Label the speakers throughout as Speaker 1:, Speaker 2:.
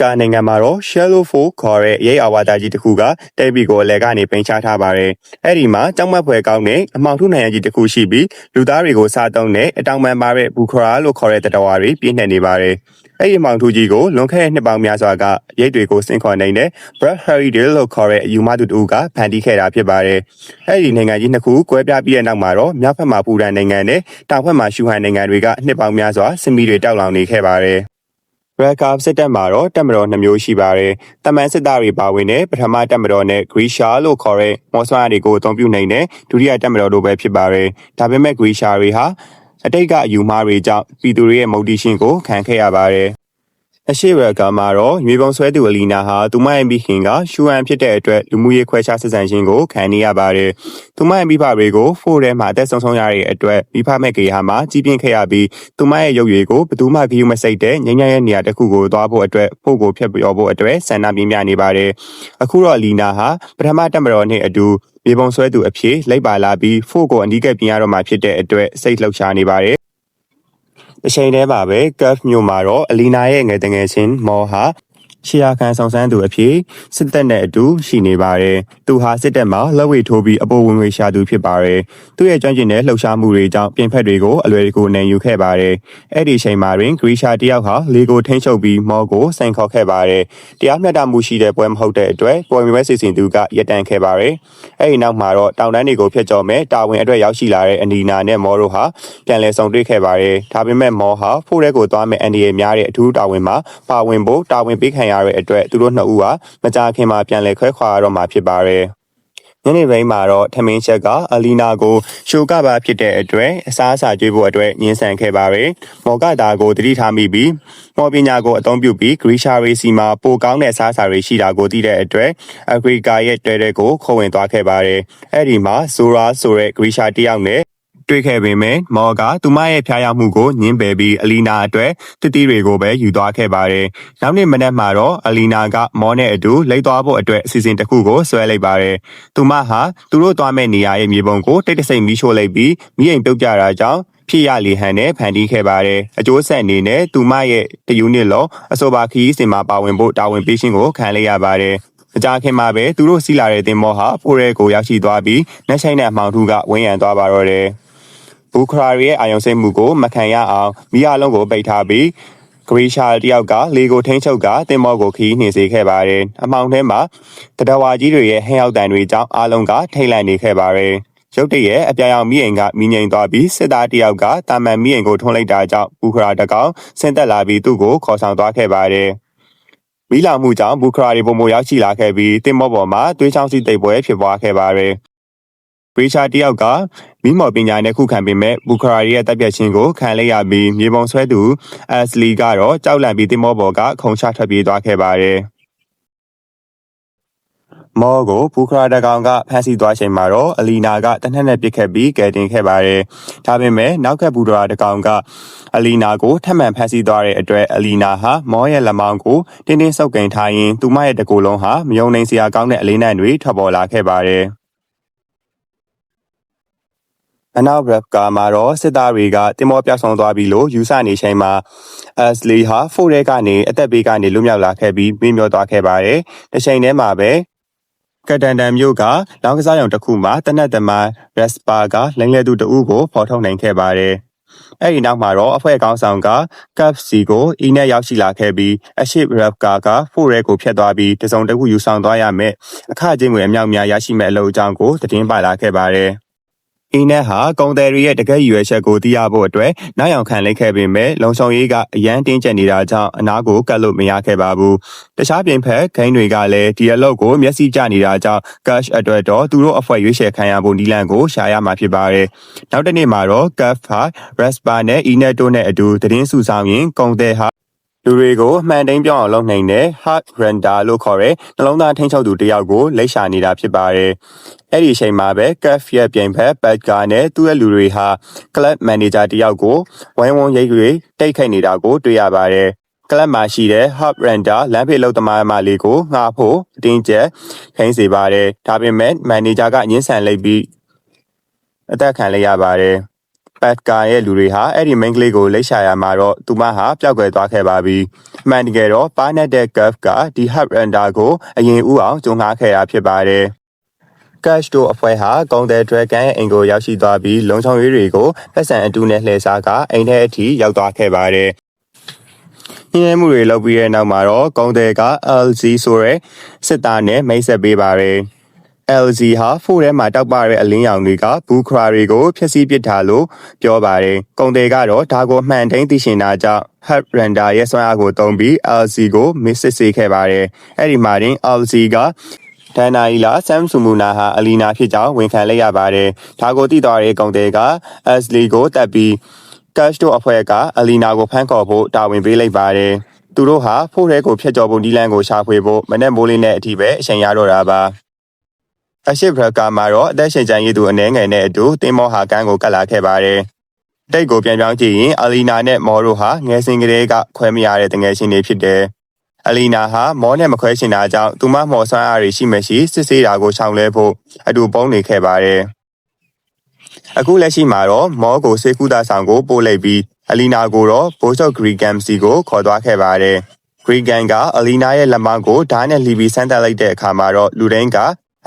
Speaker 1: ကာနိုင်ငံမှာတော့ Shallow 4 ခေါ်တဲ့ရိပ်အဝါဒကြီးတစ်ခုကတဲဘီကိုအလဲကနေပိန်ချထားပါတယ်။အဲ့ဒီမှာကြောက်မက်ဖွယ်ကောင်းတဲ့အမောင်ထုနိုင်ရကြီးတစ်ခုရှိပြီးလူသားတွေကိုစားသုံးတဲ့အတောင်ပန်ပါတဲ့ဘူခရာလို့ခေါ်တဲ့တတဝါတွေပြည့်နှက်နေပါတယ်။အဲ့ဒီအမောင်ထုကြီးကိုလွန်ခဲ့တဲ့နှစ်ပေါင်းများစွာကရိပ်တွေကိုစင်ခေါ်နေတဲ့ Brad Harrydale လို့ခေါ်တဲ့အယူမသူတူကဖန်တီးခဲ့တာဖြစ်ပါတယ်။အဲ့ဒီနိုင်ငံကြီးနှစ်ခုကွဲပြားပြီးတဲ့နောက်မှာတော့မြောက်ဘက်မှာပူရန်နိုင်ငံနဲ့တောင်ဘက်မှာရှူဟန်နိုင်ငံတွေကနှစ်ပေါင်းများစွာစစ်မီးတွေတောက်လောင်နေခဲ့ပါတယ်။ Backup စစ်တပ်မှာတော့တပ်မတော်2မျိုးရှိပါတယ်။တမန်စစ်သားတွေပါဝင်တဲ့ပထမတပ်မတော်နဲ့ Grisha လို့ခေါ်တဲ့မော်စမာတွေကိုအသုံးပြုနေတဲ့ဒုတိယတပ်မတော်တို့ပဲဖြစ်ပါတယ်။ဒါပေမဲ့ Grisha တွေဟာအတိတ်ကအယူမှားတွေကြောင့်ပြည်သူတွေရဲ့မုတ်တီရှင်ကိုခံခဲ့ရပါတယ်။အရှိဘကမှာတော့မြေပုံဆွဲသူအလီနာဟာသူမရဲ့မိခင်ကရှူဟန်ဖြစ်တဲ့အတွက်လူမှုရေးခွဲခြားဆက်ဆံခြင်းကိုခံနေရပါတယ်။သူမရဲ့မိဘတွေကိုဖိုးထဲမှာအသက်ဆုံးရတဲ့အတွက်မိဖမဲ့ကေဟာမှာကြီးပြင်းခဲ့ရပြီးသူမရဲ့ရုပ်ရည်ကိုဘယ်သူမှဂရုမစိုက်တဲ့ငញ្ញရဲ့နေရာတစ်ခုကိုသွားဖို့အတွက်ဖို့ကိုဖျက်ပြောဖို့အတွက်ဆန္ဒပြင်းပြနေပါတယ်။အခုတော့အလီနာဟာပထမတက်မတော်နဲ့အတူမြေပုံဆွဲသူအဖြစ်လိုက်ပါလာပြီးဖို့ကိုအနီးကပ်ပြင်းရတော့မှဖြစ်တဲ့အတွက်စိတ်လှုပ်ရှားနေပါတယ်။အချိန်တည်းမှာပဲ Gulf မြို့မှာတော့အလီနာရဲ့ငယ်တငယ်ချင်းမော်ဟာရှီယာခံဆောင်ဆန်းသူအဖြစ်စစ်တပ်နဲ့အတူရှိနေပါတယ်။သူဟာစစ်တပ်မှာလက်ဝဲထိုးပြီးအပေါ်ဝင်ငွေရှာသူဖြစ်ပါတယ်။သူ့ရဲ့ကျွမ်းကျင်တဲ့လှုပ်ရှားမှုတွေကြောင့်ပြင်ဖက်တွေကိုအလွယ်တကူနိုင်ယူခဲ့ပါတယ်။အဲ့ဒီအချိန်မှာတွင်ဂရီရှာတယောက်ဟာလေကိုထိန်းချုပ်ပြီးမော်ကိုစိန်ခေါ်ခဲ့ပါတယ်။တရားမျှတမှုရှိတဲ့ပွဲမဟုတ်တဲ့အတွက်ပေါ်မြဲစီစဉ်သူကရပ်တန့်ခဲ့ပါတယ်။အဲ့ဒီနောက်မှာတော့တောင်တန်းတွေကိုဖျက်ကျော်မဲ့တာဝန်အတွက်ရောက်ရှိလာတဲ့အနီနာနဲ့မော်တို့ဟာပြန်လည်ဆုံတွေ့ခဲ့ပါတယ်။ဒါပေမဲ့မော်ဟာဖိုးရဲကိုသွားမဲ့အန်ဒီရဲ့များတဲ့အထူးတာဝန်မှာပါဝင်ဖို့တာဝန်ပေးခံရတဲ့အတွက်သူတို့နှစ်ဦးဟာမကြာခင်မှာပြန်လည်ခွဲခွာရတော့မှာဖြစ်ပါတယ်။ညနေပိုင်းမှာတော့ထမင်းချက်ကအလီနာကိုရှိုကပါဖြစ်တဲ့အတွက်အစားအစာကျွေးဖို့အတွက်ညှင်းဆန်ခဲ့ပါတယ်။မော်ကတာကိုတတိထားမိပြီးမော်ပညာကိုအသုံးပြုပြီးဂရီရှာရီစီမှာပိုကောင်းတဲ့အစားအစာတွေရှိတာကိုသိတဲ့အတွက်အဂရီကာရဲ့တွဲတဲ့ကိုခုံဝင်သွားခဲ့ပါတယ်။အဲ့ဒီမှာဇိုရာဆိုတဲ့ဂရီရှာတယောက်နဲ့တွေ့ခဲ့ပေမဲ့မော်ကသူမရဲ့ဖျားယောက်မှုကိုညှင်းပယ်ပြီးအလီနာအတွက်တတိတွေကိုပဲယူသွားခဲ့ပါတယ်။နောက်နေ့မနက်မှာတော့အလီနာကမော်နဲ့အတူလိမ့်သွားဖို့အတွက်အစီအစဉ်တစ်ခုကိုဆွဲလိုက်ပါတယ်။သူမဟာသူတို့သွားမဲ့နေရာရဲ့မြေပုံကိုတိတ်တဆိတ်မီးရှို့လိုက်ပြီးမိအိမ်ပြုတ်ကြတာကြောင့်ဖြစ်ရလီဟန်နဲ့ဖန်တီးခဲ့ပါတယ်။အကျိုးဆက်အနေနဲ့သူမရဲ့တယူနစ်လောအဆိုပါခီးစင်မှာပါဝင်ဖို့တာဝန်ပေးခြင်းကိုခံလိုက်ရပါတယ်။အကြခင်မှာပဲသူတို့စီးလာတဲ့တင်မောဟာဖိုးရဲကိုရောက်ရှိသွားပြီးနှက်ဆိုင်တဲ့အမောင်ထုကဝန်းရံသွားပါတော့တယ်။ဘူခရာရဲ့အာယုံစိတ်မှုကိုမခံရအောင်မိအလုံးကိုပိတ်ထားပြီးဂရီရှာတယောက်ကလေကိုထိန်းချုပ်ကတင်မောကိုခီးနှင်စေခဲ့ပါတယ်။အမောင်ထဲမှာတတဝါကြီးတွေရဲ့ဟဲရောက်တန်တွေကြောင့်အားလုံးကထိတ်လန့်နေခဲ့ပါတယ်။ရုတ်တရက်အပြာရောင်မိအိမ်ကမိငိန်သွားပြီးစစ်သားတယောက်ကတာမန်မိအိမ်ကိုထွန်းလိုက်တာကြောင့်ဘူခရာတကောင်ဆင်းသက်လာပြီးသူ့ကိုခေါ်ဆောင်သွားခဲ့ပါတယ်။မိလာမှုကြောင့်ဘူခရာတွေပုံမရောက်ရှိလာခဲ့ပြီးတင်မောပေါ်မှာသွေးချောင်းစီးတိတ်ပွဲဖြစ်ပွားခဲ့ပါတယ်။ဂရီရှာတယောက်ကမိမော်ပညာနဲ့ခုခံပေမဲ့ဘူခရာရဲ့တပ်ပြတ်ခြင်းကိုခံလိုက်ရပြီးမြေပုံဆွဲသူအက်စလီကတော့ကြောက်လန့်ပြီးတင်မောပေါ်ကခုံချထွက်ပြေးသွားခဲ့ပါတယ်။မော်ကိုဘူခရာတကောင်ကဖမ်းဆီးသွားချိန်မှာတော့အလီနာကတနက်နဲ့ပစ်ခတ်ပြီးကယ်တင်ခဲ့ပါတယ်။ဒါပေမဲ့နောက်ကဘူဒရာတကောင်ကအလီနာကိုထပ်မံဖမ်းဆီးသွားတဲ့အတွက်အလီနာဟာမော်ရဲ့လက်မောင်းကိုတင်းတင်းဆုပ်ကင်ထားရင်းသူမရဲ့တကူလုံးဟာမယုံနိုင်စရာကောင်းတဲ့အလေးနံတွေထွက်ပေါ်လာခဲ့ပါတယ်။အနောက်ဘက်ကာမှာတော့စစ်သားတွေကတင်မောပြောက်ဆုံးသွားပြီလို့ယူဆနေချိန်မှာအက်စလီဟာဖိုးရဲကနေအသက်ဘေးကနေလွတ်မြောက်လာခဲ့ပြီးမင်းမျောသွားခဲ့ပါတယ်။တစ်ချိန်တည်းမှာပဲကတန်တန်မြို့ကလောင်းကစားရုံတစ်ခုမှာတနက်သမားရက်စပါကလိန်လေသူတအုပ်ကိုဖော်ထုတ်နိုင်ခဲ့ပါတယ်။အဲ့ဒီနောက်မှာတော့အဖွဲ့ကောင်းဆောင်ကကပ်စီကိုအီနဲ့ရောက်ရှိလာခဲ့ပြီးအရှိရက်ကာကဖိုးရဲကိုဖျက်သွားပြီးတစုံတစ်ခုယူဆောင်သွားရမယ်အခကြေးငွေအမြောက်များရရှိမဲ့အလုပ်အကြောင်းကိုသတင်းပါလာခဲ့ပါတယ်။အင်းနဲ့ဟာကုန်တယ်ရီရဲ့တကယ်ရွယ်ချက်ကိုသိရဖို့အတွက်နောက်ရောက်ခံလိုက်ခဲ့ပေမဲ့လုံဆောင်ရေးကအရန်တင်းကျပ်နေတာကြောင့်အနာကိုကတ်လို့မရခဲ့ပါဘူး။တခြားပြင်ဖက်ဂိမ်းတွေကလည်းဒီအလုပ်ကိုမျက်စိကျနေတာကြောင့် cash အတွက်တော့သူတို့အဖွဲ့ရွေးချယ်ခံရဖို့နီလန်ကိုရှာရမှာဖြစ်ပါတယ်။နောက်တစ်နေ့မှာတော့ cash ဟာ raspa နဲ့ inet တို့နဲ့အတူသတင်းစုဆောင်ရင်ကုန်တယ်ဟာလူတွေကိုအမှန်တိုင်းပြောင်းအောင်လုပ်နိုင်တဲ့ hard render လို့ခေါ်တဲ့နှလုံးသားထိန်းချုပ်သူတယောက်ကိုလိပ်ရှာနေတာဖြစ်ပါတယ်။အဲ့ဒီအချိန်မှာပဲ Caf ရဲ့ပြိုင်ဖက် Badger နဲ့သူ့ရဲ့လူတွေဟာ club manager တယောက်ကိုဝိုင်းဝန်းရိတ်တွေတိတ်ခိုက်နေတာကိုတွေ့ရပါတယ်။ club မှာရှိတဲ့ hard render လမ်းဖေးလုံးသမားမလေးကိုငှားဖို့အတင်းကျပ်ခိုင်းစေပါတယ်။ ဒါပေမဲ့ manager ကညှင်းဆန်လိုက်ပြီးအသက်ခံလိုက်ရပါတယ်။ ပတ်ကာရဲ့လူတွေဟာအဲ့ဒီ main ကလေးကိုလိပ်ရှာရမှာတော့သူမဟာပျောက်ကွယ်သွားခဲ့ပါပြီအမှန်တကယ်တော့ပါနက်တဲ့ Gulf ကဒီ Hub Render ကိုအရင်ဦးအောင်ကြုံငှားခဲ့တာဖြစ်ပါတယ် Cash တို့အဖွဲ့ဟာကုန်တယ် Dragon ရဲ့အိမ်ကိုရောက်ရှိသွားပြီးလုံခြုံရေးတွေကိုပတ်စံအတူနဲ့လှည့်စားကအိမ်ထဲအထိရောက်သွားခဲ့ပါတယ်ညှင်းမှုတွေလုပ်ပြီးတဲ့နောက်မှာတော့ကုန်တယ်က LZ ဆိုတဲ့စစ်သားနဲ့မိတ်ဆက်ပေးပါတယ်LZ ဟာဖိုးထဲမှာတောက်ပတဲ့အလင်းရောင်တွေကဘူခရာတွေကိုဖျက်ဆီးပစ်ထားလို့ပြောပါတယ်။ကုန်တယ်ကတော့ဒါကိုမှန်တိုင်းသိရှင်တာကြောင့် Hub Render ရဲ့စွမ်းအားကိုသုံးပြီး LZ ကိုမစ်စစ်ဆေးခဲ့ပါတယ်။အဲ့ဒီမှာတင် LZ ကဒန်နာအီလာဆမ်ဆူမူနာဟာအလီနာဖြစ်ကြောင်းဝန်ခံလိုက်ရပါတယ်။ဒါကိုသိသွားတဲ့ကုန်တယ်က Ashley ကိုတပ်ပြီး Cash တို့အဖွဲ့ကအလီနာကိုဖမ်းခေါ်ဖို့တာဝန်ပေးလိုက်ပါတယ်။သူတို့ဟာဖိုးထဲကိုဖျက်ကျော်ပုံဒီလန်ကိုရှာဖွေဖို့မနေ့မိုးလေးနဲ့အထိပဲအချိန်ရတော့တာပါ။အရှိဘရကာမှာတော့အသက်ရှင်ကျန်ရည်သူအနေငယ်နဲ့အတူတင်မောဟာကန်းကိုကတ်လာခဲ့ပါတယ်။တိတ်ကိုပြန်ပြောင်းကြည့်ရင်အလီနာနဲ့မော်တို့ဟာငယ်စဉ်ကလေးကခွဲမရတဲ့တငယ်ချင်းတွေဖြစ်တယ်။အလီနာဟာမော်နဲ့မခွဲချင်တာကြောင့်သူမမော်ဆွမ်းအားတွေရှိမရှိစစ်ဆေးတာကိုရှောင်လဲဖို့အတူပုံနေခဲ့ပါတယ်။အခုလက်ရှိမှာတော့မော်ကိုစေကူတာဆောင်ကိုပို့လိုက်ပြီးအလီနာကိုတော့ဘိုးချုပ်ဂရီဂမ်စီကိုခေါ်သွားခဲ့ပါတယ်။ဂရီဂန်ကအလီနာရဲ့လက်မောင်းကိုဓာတ်နဲ့လှီပြီးဆန်းတက်လိုက်တဲ့အခါမှာတော့လူတိုင်းကအ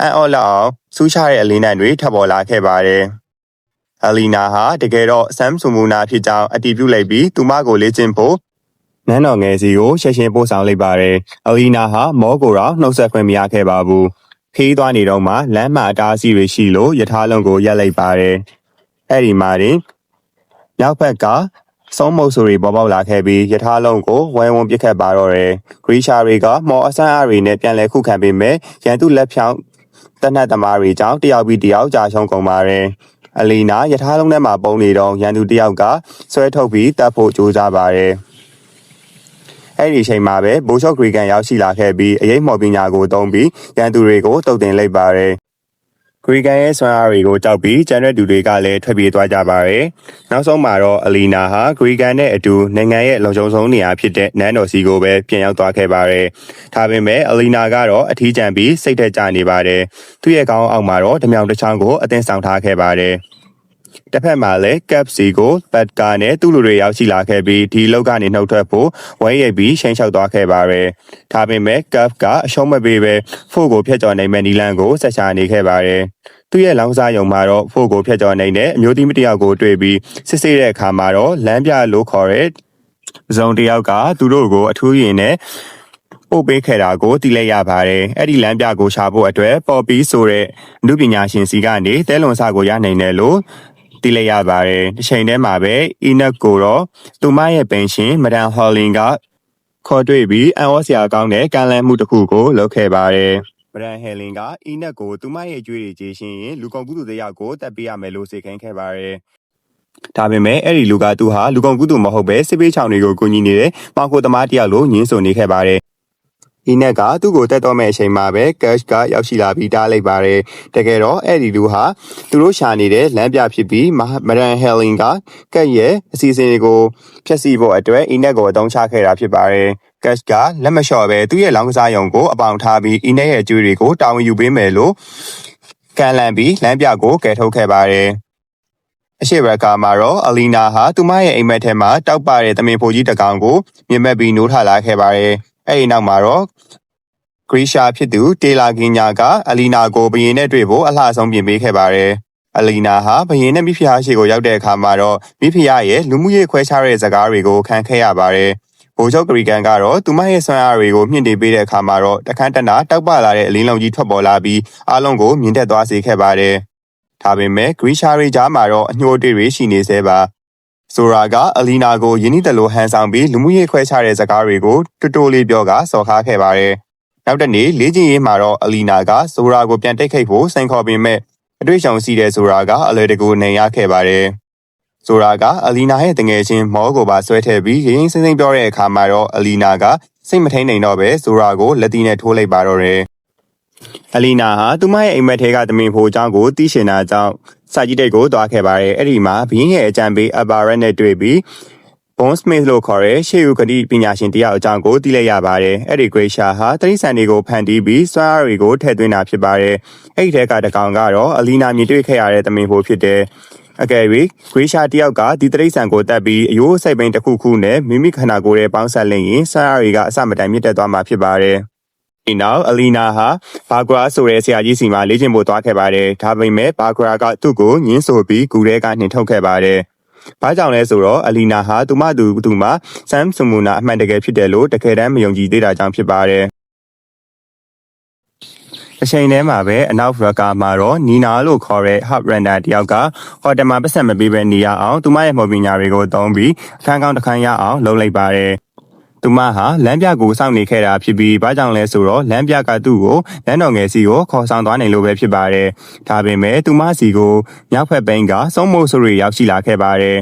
Speaker 1: န်အော်လောက်အောင်စူးချတဲ့အလင်းနှံတွေထပ်ပေါ်လာခဲ့ပါတယ်။အလီနာဟာတကယ်တော့ဆမ်ဆူမူနာဖြစ်ကြောင်းအတည်ပြုလိုက်ပြီးသူမကိုလေ့ကျင့်ဖို့နန်းတော်ငယ်စီကိုရှင်းရှင်းပို့ဆောင်လိုက်ပါတယ်။အလီနာဟာမောကိုတော့နှုတ်ဆက်ခွင့်မရခဲ့ပါဘူး။ခီးသွားနေတော့မှလမ်းမှာအတားအဆီးတွေရှိလို့ယထာလုံးကိုရက်လိုက်ပါတယ်။အဲ့ဒီမှာတင်နောက်ဘက်ကဆုံးမုတ်ဆိုတွေပေါ်ပေါက်လာခဲ့ပြီးယထာလုံးကိုဝိုင်းဝန်းပစ်ခတ်ပါတော့တယ်။ဂရီရှာတွေကမော်အဆန်းအားတွေနဲ့ပြန်လည်ခုခံပေးမယ်။ရန်သူလက်ဖြောင်းတနတ်သမားတွေကြောင့်တယောက်ပြီးတယောက်ကြာရှုံးကုန်ပါတယ်။အလီနာယထာလုံးထဲမှာပုံနေတော့ရန်သူတယောက်ကဆွဲထုတ်ပြီးတပ်ဖို့ကြိုးစားပါတယ်။အဲ့ဒီအချိန်မှာပဲဘိုးချုပ်ဂရီကန်ရောက်ရှိလာခဲ့ပြီးအရေးမော်ပညာကိုသုံးပြီးရန်သူတွေကိုတုတ်တင်လိုက်ပါတယ်။ဂရီကန်ရဲ့ဆွမ်းအားတွေကိုကြောက်ပြီးကျန်တဲ့သူတွေကလည်းထွက်ပြေးသွားကြပါတယ်။နောက်ဆုံးမှာတော့အလီနာဟာဂရီကန်နဲ့အတူနိုင်ငံရဲ့လုံခြုံဆုံးနေရာဖြစ်တဲ့နန်းတော်စီကိုပဲပြန်ရောက်သွားခဲ့ပါတယ်။ဒါပေမဲ့အလီနာကတော့အထီးကျန်ပြီးစိတ်သက်သာနေပါတယ်။သူ့ရဲ့ခေါင်းအောက်မှာတော့ဓမြောင်တစ်ချောင်းကိုအသင်းဆောင်ထားခဲ့ပါတယ်။တစ်ဖက်မှာလည်းကပ်စီကိုပတ်ကာနဲ့သူ့လူတွေရောက်ရှိလာခဲ့ပြီးဒီလောက်ကနေနှုတ်ထွက်ဖို့ဝိုင်းရိုက်ပြီးရှိန်လျှောက်သွားခဲ့ပါတယ်။ဒါပေမဲ့ကပ်ကအရှုံးမပေးပဲဖို့ကိုဖျက်ကျော်နိုင်မဲ့နီလန်ကိုဆက်ချနေခဲ့ပါတယ်။သူ့ရဲ့လောင်းစားယုံမှာတော့ဖို့ကိုဖျက်ကျော်နိုင်တဲ့အမျိုးသမီးတစ်ယောက်ကိုတွေ့ပြီးစစ်ဆေးတဲ့အခါမှာတော့လမ်းပြလို့ခေါ်တဲ့ဇုံတစ်ယောက်ကသူတို့ကိုအထူးရင်နဲ့ပို့ပေးခဲ့တာကိုသိလိုက်ရပါတယ်။အဲ့ဒီလမ်းပြကိုရှာဖို့အတွက်ပေါ်ပီဆိုတဲ့လူပညာရှင်စီကနေတဲလွန်စာကိုရနိုင်တယ်လို့သိလိုက်ရပါတယ်။တစ်ချိန်တည်းမှာပဲအီနက်ကိုတော့သူမရဲ့ပင်ရှင်မဒန်ဟော်လင်ကခေါ်တွေ့ပြီးအန်အောစရာကောင်းတဲ့ကံလန်းမှုတစ်ခုကိုလုပ်ခဲ့ပါတယ်။မဒန်ဟယ်လင်ကအီနက်ကိုသူမရဲ့ကြွေးတွေကြေးရှင်းရင်လူကုန်ကူးသူတစ်ယောက်ကိုတပ်ပေးရမယ်လို့စေခိုင်းခဲ့ပါတယ်။ဒါပေမဲ့အဲ့ဒီလူကသူဟာလူကုန်ကူးသူမဟုတ်ပဲစစ်ပေးချောင်တွေကိုကူညီနေတဲ့မောင်ခိုသမားတယောက်လိုညင်းဆိုနေခဲ့ပါတယ်။အီနက်ကသူ့ကိုတက်တော့မဲ့အချိန်မှာပဲ Cash ကရောက်ရှိလာပြီးတားလိုက်ပါတယ်။တကယ်တော့အဲ့ဒီလူဟာသူတို့ရှာနေတဲ့လမ်းပြဖြစ်ပြီးမဒန်ဟယ်လင်ကကက်ရဲ့အစီအစဉ်တွေကိုဖျက်ဆီးဖို့အတွက်အီနက်ကိုအသုံးချခဲ့တာဖြစ်ပါတယ်။ Cash ကလက်မလျှော့ပဲသူ့ရဲ့လောင်းကစားယုံကိုအပေါင်ထားပြီးအီနက်ရဲ့အကျွေးတွေကိုတာဝန်ယူပေးမယ်လို့ကန်လန်ပြီးလမ်းပြကိုကယ်ထုတ်ခဲ့ပါတယ်။အရှိဘရကာမှာတော့အလီနာဟာသူမရဲ့အိမ်မက်ထဲမှာတောက်ပတဲ့သမင်ဖိုကြီးတစ်ကောင်ကိုမြင်မဲ့ပြီးနိုးထလာခဲ့ပါတယ်။အဲ့ဒီနောက်မှာတော့ဂရီရှာဖြစ်သူတေလာကင်ညာကအလီနာကိုဘယင်းနဲ့တွေ့ဖို့အလှဆုံးပြင်ပေးခဲ့ပါတယ်။အလီနာဟာဘယင်းနဲ့မိဖုရားရှိကိုရောက်တဲ့အခါမှာတော့မိဖုရားရဲ့လူမှုရေးခွဲခြားတဲ့စကားတွေကိုခံခဲ့ရပါတယ်။ဘိုးချုပ်ဂရီကန်ကတော့သူမရဲ့ဆွမ်းအားတွေကိုမြင့်တင်ပေးတဲ့အခါမှာတော့တခန်းတနာတောက်ပလာတဲ့အလင်းလုံးကြီးထွက်ပေါ်လာပြီးအားလုံးကိုမြင်တက်သွားစေခဲ့ပါတယ်။ဒါပေမဲ့ဂရီရှာရီကြားမှာတော့အညှိုးတွေးရှိနေသေးပါဆိုရာကအလီနာကိုယင်းဤတလို့ဟန်ဆောင်ပြီးလူမှုရေးခွဲခြားတဲ့စကားတွေကိုတူတိုလေးပြောကစော်ကားခဲ့ပါတယ်။နောက်တနေ့လေ့ကျင့်ရေးမှာတော့အလီနာကဆိုရာကိုပြန်တိတ်ခိတ်ဖို့စိန်ခေါ်ပေမဲ့အတွေ့အကြုံရှိတဲ့ဆိုရာကအလွယ်တကူနေရခဲ့ပါတယ်။ဆိုရာကအလီနာရဲ့တငယ်ချင်းမောကိုပါဆွဲထည့်ပြီးရင်းစင်းစင်းပြောတဲ့အခါမှာတော့အလီနာကစိတ်မထိန်နိုင်တော့ပဲဆိုရာကိုလက်တီနဲ့ထိုးလိုက်ပါတော့တယ်။အလီနာဟာသူမရဲ့အိမ်မက်ထဲကသမင်ဖိုးအကြောင်းကိုသိရှင်တာကြောင့်စာကြည့်တဲ့ကိုသွားခဲ့ပါတယ်။အဲ့ဒီမှာဘင်းရဲ့အကြံပေးအဘာရက်နဲ့တွေ့ပြီးဘွန်စမစ်လို့ခေါ်တဲ့ရှေ့ယူကတိပညာရှင်တယောက်အကြောင်းကိုသိလိုက်ရပါတယ်။အဲ့ဒီဂရိရှာဟာတရိษံတွေကိုဖန်တီးပြီးစွမ်းအားတွေကိုထည့်သွင်းတာဖြစ်ပါတယ်။အဲ့ဒီထဲကတကောင်ကတော့အလီနာမြင်တွေ့ခဲ့ရတဲ့သမင်ဖိုးဖြစ်တဲ့ အကယ်၍ဂရီရှာတယောက်ကဒီတိရစ္ဆာန်ကိုတက်ပြီးအယိုးစိတ်ပိန်တစ်ခုခုနဲ့မိမိခန္ဓာကိုယ်ရဲ့ပေါင်းဆက်လင်းရင်ဆရာတွေကအစမတန်မြင့်တက်သွားမှာဖြစ်ပါတယ်ဒီနောက်အလီနာဟာဘာဂရာဆိုတဲ့ဆရာကြီးစီမှာလေ့ကျင့်ဖို့သွားခဲ့ပါတယ်ဒါပေမဲ့ဘာဂရာကသူ့ကိုညှင်းဆိုပြီးဂူထဲကနှင်ထုတ်ခဲ့ပါတယ်ဘာကြောင့်လဲဆိုတော့အလီနာဟာသူမဆမ်ဆူမူနာအမှန်တကယ်ဖြစ်တယ်လို့တကယ်တမ်းမယုံကြည်သေးတာကြောင့်ဖြစ်ပါတယ်အချိန်ထဲမှာပဲအနောက်ဘက်ကမှာတော့နီနာလို့ခေါ်တဲ့ hub runner တယောက်ကဟိုတယ်မှာပတ်စံမပေးဘဲနေရအောင်သူမရဲ့မော်ပညာတွေကိုသုံးပြီးအခန်းကောင်းတစ်ခန်းရအောင်လုပ်လိုက်ပါတယ်သူမဟာလမ်းပြကိုစောင့်နေခဲ့တာဖြစ်ပြီးဘာကြောင့်လဲဆိုတော့လမ်းပြကသူ့ကိုလမ်းတော်ငယ်စီကိုခေါ်ဆောင်သွားနိုင်လို့ပဲဖြစ်ပါတယ်ဒါပေမဲ့သူမစီကိုမြောက်ဖက်ဘိန်းကစုံမိုးဆိုရီရောက်ရှိလာခဲ့ပါတယ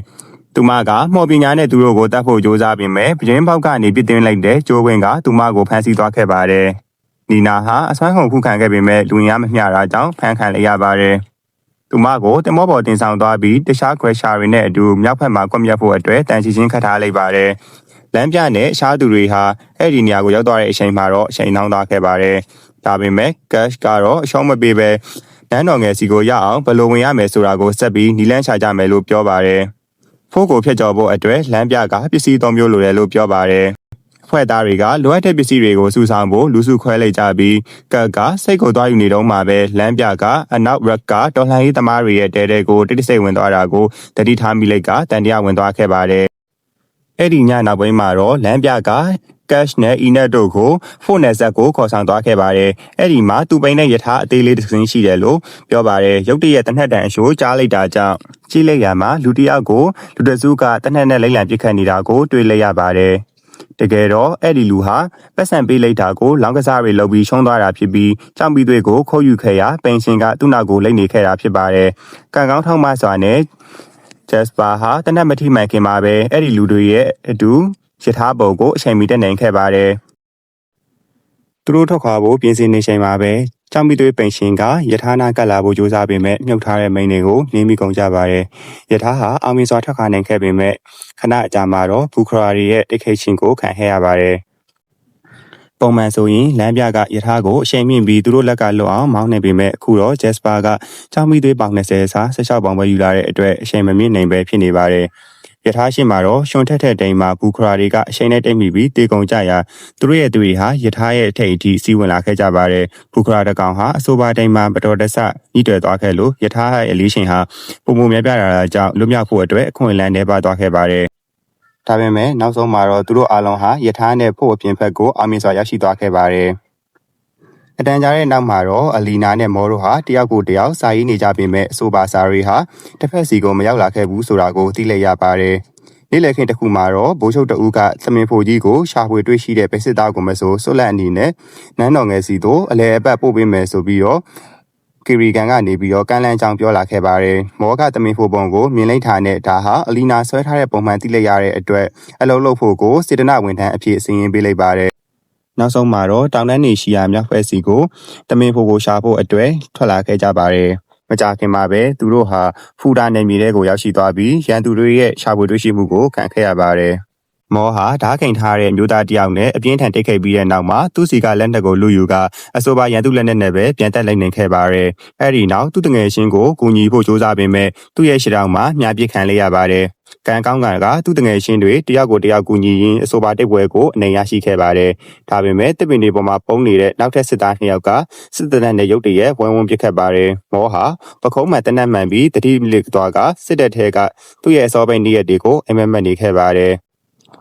Speaker 1: ်သူမကမော်ပညာနဲ့သူတို့ကိုတတ်ဖို့ကြိုးစားပေမဲ့ပြင်းပေါက်ကနေပြစ်သွင်းလိုက်တဲ့ကျိုးဝင်းကသူမကိုဖမ်းဆီးသွားခဲ့ပါတယ်နီနာဟာအစွမ်းကုန်ခုခံခဲ့ပေမဲ့လူရင်းမမျှတာကြောင့်ဖမ်းခံလိုက်ရပါတယ်။သူမကိုတင်မောပေါ်တင်ဆောင်သွားပြီးတခြားခွဲရှာတွေနဲ့အတူမြောက်ဘက်မှာကွပ်မျက်ဖို့အတွက်တန်ချီချင်းခတ်ထားလိုက်ပါတယ်။လမ်းပြနဲ့ရှားသူတွေဟာအဲ့ဒီနေရာကိုရောက်သွားတဲ့အချိန်မှာတော့အချိန်နှောင်းသွားခဲ့ပါတယ်။ဒါပေမဲ့ Cash ကတော့အရှုံးမပေးပဲနန်းတော်ငယ်စီကိုရအောင်ဘယ်လိုဝင်ရမယ်ဆိုတာကိုဆက်ပြီးနီလန်းချကြမယ်လို့ပြောပါတယ်။ဖိုးကိုဖျက်ကျော်ဖို့အတွက်လမ်းပြကပစ္စည်းသုံးမျိုးလိုတယ်လို့ပြောပါတယ်။ဖွဲ့သားတွေကလိုအပ်တဲ့ပစ္စည်းတွေကိုစုဆောင်ဖို့လူစုခွဲလိုက်ကြပြီးကတ်ကစိတ်ကိုသွားယူနေတော့မှပဲလမ်းပြကအနောက်ရက်ကာတော်လှန်ရေးသမားတွေရဲ့တဲတဲကိုတိတိစိတ်ဝင်သွားတာကိုတတိထားမိလိုက်ကတန်တရားဝင်သွားခဲ့ပါတယ်။အဲ့ဒီညနောက်ပိုင်းမှာတော့လမ်းပြကCash နဲ့ Inet တို့ကိုဖုန်းနယ်ဆက်ကိုခေါ်ဆောင်သွားခဲ့ပါတယ်။အဲ့ဒီမှာသူပိန်တဲ့ယထာအသေးလေးတစ်စင်းရှိတယ်လို့ပြောပါတယ်။ရုတ်တရက်တနက်တန်အရှိုးကြားလိုက်တာကြောင့်ကြီးလိုက်ရမှာလူတယောက်ကိုလူတစုကတနက်နဲ့လိမ့်လံပစ်ခတ်နေတာကိုတွေ့လိုက်ရပါတယ်။တကယ်တော့အဲ့ဒီလူဟာပတ်စံပေးလိုက်တာကိုလောင်းကစားတွေလုပ်ပြီးရှုံးသွားတာဖြစ်ပြီးကြောင်ပြီးသွေးကိုခိုးယူခဲ့ရာပင်ရှင်ကသူ့နောက်ကိုလိမ့်နေခဲ့တာဖြစ်ပါတယ်။ကံကောင်းထောက်မစွာနဲ့ဂျက်စပါဟာတနက်မထိမှန်ခင်မှာပဲအဲ့ဒီလူတွေရဲ့အတူယထာပုံကိုအချိန်မီတက်နိုင်ခဲ့ပါတယ်။သူတို့ထွက်ခွာဖို့ပြင်ဆင်နေချိန်မှာပဲကြောင်ပြီးသွေးပင်ရှင်ကယထာနာကတ်လာဖို့ကြိုးစားပေမဲ့မြုပ်ထားတဲ့မိန်းတွေကိုနင်းမိကုန်ကြပါတယ်။ယထာဟာအောင်မြင်စွာထွက်ခွာနိုင်ခဲ့ပေမဲ့ခဏအကြာမှာတော့ဘူခရာရီရဲ့တိတ်ခိတ်ချင်းကိုခံခဲ့ရပါတယ်။ပုံမှန်ဆိုရင်လမ်းပြကယထာကိုအချိန်မြင့်ပြီးသူတို့လက်ကလွတ်အောင်မောင်းနေပေမဲ့အခုတော့ဂျက်စပါကကြောင်ပြီးသွေးပေါင်20စာ16ပေါင်ပဲယူလာတဲ့အတွက်အချိန်မမြင့်နိုင်ပဲဖြစ်နေပါတယ်။ယထာရှိမှာတော့ရှွန်ထက်တိမ်မှာဘူခရာတွေကအချိန်နဲ့တိတ်မိပြီးတေကုံကြရာသူတို့ရဲ့သူတွေဟာယထာရဲ့အထိတ်အထိစီးဝင်လာခဲ့ကြပါတယ်ဘူခရာတကောင်ဟာအဆိုပါတိမ်မှာပတော်တဆညှိတွယ်သွားခဲ့လို့ယထာရဲ့အလေးရှင်ဟာပုံမများပြတာကြောင့်လွတ်မြောက်ဖို့အတွက်အခွင့်အလမ်းတွေပါသွားခဲ့ပါတယ်ဒါပေမဲ့နောက်ဆုံးမှာတော့သူတို့အားလုံးဟာယထာနဲ့ဖို့အပြင်ဘက်ကိုအောင်မြင်စွာရောက်ရှိသွားခဲ့ပါတယ်အတန်ကြားတဲ့နောက်မှာတော့အလီနာနဲ့မော်တို့ဟာတယောက်ကိုတယောက်စာရေးနေကြပေမဲ့အဆိုပါစာရီဟာတစ်ဖက်စီကိုမရောက်လာခဲ့ဘူးဆိုတာကိုသိလိုက်ရပါတယ်။နေ့လည်ခင်းတစ်ခုမှာတော့ဘိုးချုပ်တဦးကသမင်ဖိုကြီးကိုရှာဖွေတွေ့ရှိတဲ့ပဲစစ်သားကိုမဆိုဆွလက်အနေနဲ့နန်းတော်ငယ်စီတို့အလဲအပတ်ပို့ပေးမယ်ဆိုပြီးတော့ကီရီကန်ကနေပြီးတော့ကမ်းလန်းချောင်းပြောလာခဲ့ပါတယ်။မောကသမင်ဖိုပုံကိုမြင်လိုက်တာနဲ့ဒါဟာအလီနာဆွဲထားတဲ့ပုံမှန်သိလိုက်ရတဲ့အတွက်အလုံးလုံးဖို့ကိုစေတနာဝန်ထမ်းအဖြစ်အစည်းအဝေးပေးလိုက်ပါတယ်နောက်ဆုံးမှာတော့တောင်တန်းနေရှိရာမြောက်ဖက်စီကိုတမင်ဖို့ကိုရှာဖို့အတွက်ထွက်လာခဲ့ကြပါတယ်။မကြာခင်မှာပဲသူတို့ဟာဖူတာနယ်မြေထဲကိုရောက်ရှိသွားပြီးရန်သူတွေရဲ့ရှာဖွေတွေ့ရှိမှုကိုခံခဲ့ရပါတယ်။မောဟာဓာတ်ခိန်ထားတဲ့မျိုးသားတယောက်နဲ့အပြင်းထန်တိတ်ခိတ်ပြီးတဲ့နောက်မှာသူ့စီကလက်နက်ကိုလူယူကအဆိုပါရန်သူလက်နက်နဲ့ပဲပြန်တက်လိုက်နိုင်ခဲ့ပါတယ်။အဲဒီနောက်သူ့တငယ်ချင်းကိုကူညီဖို့ကြိုးစားပေမဲ့သူ့ရဲ့ရှေ့တောင်မှာမြားပစ်ခံလိုက်ရပါတယ်။ကံကောင်းကသူ့တငယ်ချင်းတွေတယောက်ကိုတယောက်ကူညီရင်းအဆိုပါတိတ်ပွဲကိုအနေရရှိခဲ့ပါတယ်။ဒါပေမဲ့တစ်ပင်တွေပေါ်မှာပုံနေတဲ့နောက်ထပ်စစ်သား2ယောက်ကစစ်တပ်နဲ့ရုတ်တရက်ဝုန်းပစ်ခတ်ပါတယ်။မောဟာပခုံးမှန်တနက်မှန်ပြီးတတိလစ်သွားကစစ်တပ်ထဲကသူ့ရဲ့အစောပိုင်းနေ့ရက်တွေကိုအမမတ်နေခဲ့ပါတယ်။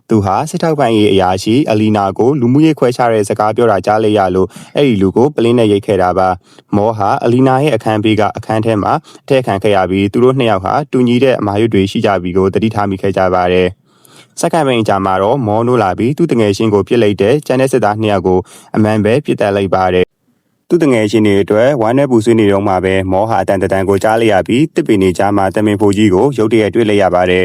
Speaker 1: သူဟာစစ်ထောက်ပံ့ရေးအရာရှိအလီနာကိုလူမှုရေးခွဲခြားတဲ့စကားပြောတာကြားလိုက်ရလို့အဲ့ဒီလူကိုပလင်းနဲ့ရိတ်ခဲ့တာပါမောဟာအလီနာရဲ့အခန်းဘေးကအခန်းထဲမှာအထက်ခံခဲ့ရပြီးသူတို့2ယောက်ဟာတူညီတဲ့အမာရွတ်တွေရှိကြပြီးကိုတတိထားမိခဲ့ကြပါတယ်စက္ကန့်ပိုင်းကြာမှာတော့မောနိုးလာပြီးသူ့တငယ်ချင်းကိုပြစ်လိုက်တဲ့ကျန်တဲ့စစ်သား2ယောက်ကိုအမှန်ပဲပြစ်တက်လိုက်ပါတယ်သူ့တငယ်ချင်းတွေအတွက်ဝမ်းနဲ့ပူဆွေးနေတော့မှပဲမောဟာအတန်တန်ကိုကြားလိုက်ရပြီးတစ်ပင်နေကြားမှာတမင်ဖိုကြီးကိုရုတ်တရက်တွေ့လိုက်ရပါတယ်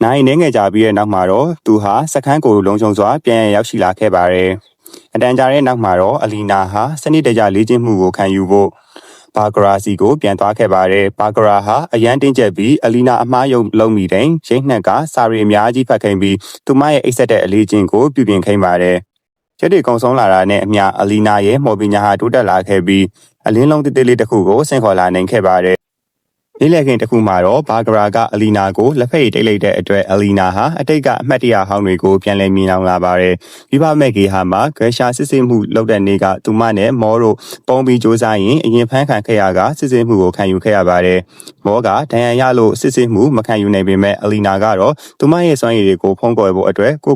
Speaker 1: နိုင်နေငယ်ကြပြီးတဲ့နောက်မှာတော့သူဟာစခန်းကိုလုံခြုံစွာပြန်ရောက်ရှိလာခဲ့ပါတယ်။အတန်ကြာတဲ့နောက်မှာတော့အလီနာဟာစနစ်တကျလေ့ကျင့်မှုကိုခံယူဖို့ဘာဂရာစီကိုပြန်သွားခဲ့ပါတယ်။ဘာဂရာဟာအရန်တင်းကျပ်ပြီးအလီနာအမားယုံလုံးမိတဲ့ရိတ်နှက်ကစာရီအများကြီးဖတ်ခိုင်းပြီးသူမရဲ့အိတ်ဆက်တဲ့အလေးချင်းကိုပြုပြင်ခိုင်းပါတယ်။ရက်တွေကုံဆုံးလာတာနဲ့အမျှအလီနာရဲ့မော်ပညာဟာတိုးတက်လာခဲ့ပြီးအလင်းလုံးတိတိလေးတစ်ခုကိုဆင့်ခေါ်လာနိုင်ခဲ့ပါတယ်။ နေ့လည်ခင်းတစ်ခုမှာတော့ဘာဂရာကအလီနာကိုလက်ဖက်ရည်တိတ်လိုက်တဲ့အတွက်အလီနာဟာအတိတ်ကအမှတ်တရဟောင်းတွေကိုပြန်လည်မြင်လောင်လာပါတယ်။မိဘမဲ့ဂေဟာမှာဂရရှာစစ်ဆေးမှုလုပ်တဲ့နေ့ကသူမနဲ့မောတို့ပုံပြီးစူးစမ်းရင်အရင်ဖမ်းခံခဲ့ရကစစ်ဆေးမှုကိုခံယူခဲ့ရပါတယ်။မောကဒဏ်ရာရလို့စစ်ဆေးမှုမခံယူနိုင်ပေမဲ့အလီနာကတော့သူမရဲ့စွမ်းရည်တွေကိုဖုံးကွယ်ဖို့အတွက်ကို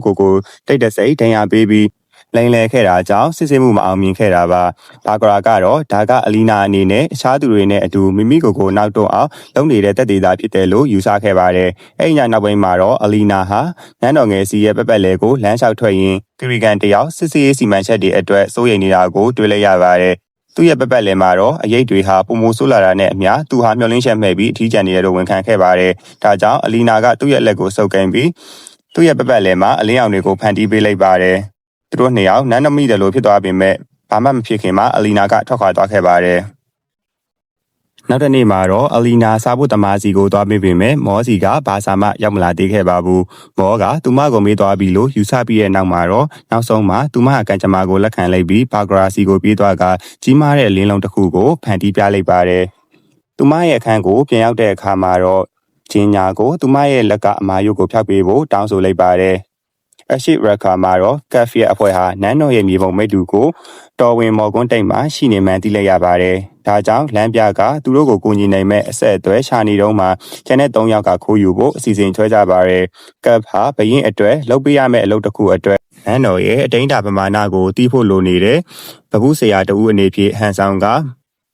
Speaker 1: တိတ်တဆိတ်ဒဏ်ရာပေးပြီးလိန်လည်ခဲ့တာကြောင့်စစ်ဆေးမှုမအောင်မြင်ခဲ့တာပါ။ဘာဂရာကတော့ဒါကအလီနာအနေနဲ့အခြားသူတွေနဲ့အတူမိမိကိုနောက်တော့အောင်လုပ်နေတဲ့တက်သေးတာဖြစ်တယ်လို့ယူဆခဲ့ပါတယ်။အဲဒီညနောက်ပိုင်းမှာတော့အလီနာဟာနန်းတော်ငယ်စီရဲ့ပက်ပက်လဲကိုလမ်းလျှောက်ထွက်ရင်းကရီကန်တယောက်စစ်ဆေးရေးစီမံချက်တွေအတွက်စိုးရိမ်နေတာကိုတွေ့လိုက်ရပါတယ်။သူ့ရဲ့ပက်ပက်လဲမှာတော့အရေးတွေဟာပုံမိုးဆိုးလာတာနဲ့အမျှသူဟာမျောလင်းချက်မဲ့ပြီးအထီးကျန်နေရလို့ဝန်ခံခဲ့ပါတယ်။ဒါကြောင့်အလီနာကသူ့ရဲ့လက်ကိုဆုပ်ကိုင်ပြီးသူ့ရဲ့ပက်ပက်လဲမှာအလင်းရောင်တွေကိုဖန်တီးပေးလိုက်ပါတယ်။သူတို့နှစ်ယောက်နန်းနမိတယ်လို့ဖြစ်သွားပေမဲ့ဘာမှမဖြစ်ခင်မှာအလီနာကထွက်ခွာသွားခဲ့ပါတယ်။နောက်တစ်နေ့မှာတော့အလီနာစားဖို့တမားစီကိုသွားပေးပေမဲ့မောစီကဘာသာမှရောက်မလာသေးခဲ့ပါဘူး။မောကသူမကိုမေးသွားပြီလို့ယူဆပြီးတဲ့နောက်မှာတော့နောက်ဆုံးမှာသူမအကန်ကြမာကိုလက်ခံလိုက်ပြီးဘာဂရာစီကိုပြေးသွားကကြီးမားတဲ့လင်းလုံးတစ်ခုကိုဖန်တီးပြလိုက်ပါတယ်။သူမရဲ့အခန်းကိုပြန်ရောက်တဲ့အခါမှာတော့ဂျင်းညာကိုသူမရဲ့လက်ကအမာယုတ်ကိုဖျောက်ပေးဖို့တောင်းဆိုလိုက်ပါတယ်။အရှိရခါမှာတော့ကက်ဖီရဲ့အဖွဲ့ဟာနန်းတော်ရဲ့မြေပုံမိတ်တူကိုတော်ဝင်မော်ကွန်းတိတ်မှာရှိနေမှန်းသိလိုက်ရပါတယ်။ဒါကြောင့်လမ်းပြကသူတို့ကိုကူညီနိုင်မဲ့အဆက်အသွယ်ရှာနေတော့မှကျန်တဲ့3ယောက်ကခိုးယူဖို့အစီအစဉ်ဆွဲကြပါတယ်။ကက်ဖဟာဘရင်အတွက်လုပ်ပေးရမယ့်အလုပ်တစ်ခုအတွက်နန်းတော်ရဲ့အတိုင်းတာပမာဏကိုတီးဖို့လိုနေတဲ့ဗဟုဆရာတဦးအနေဖြင့်ဟန်ဆောင်က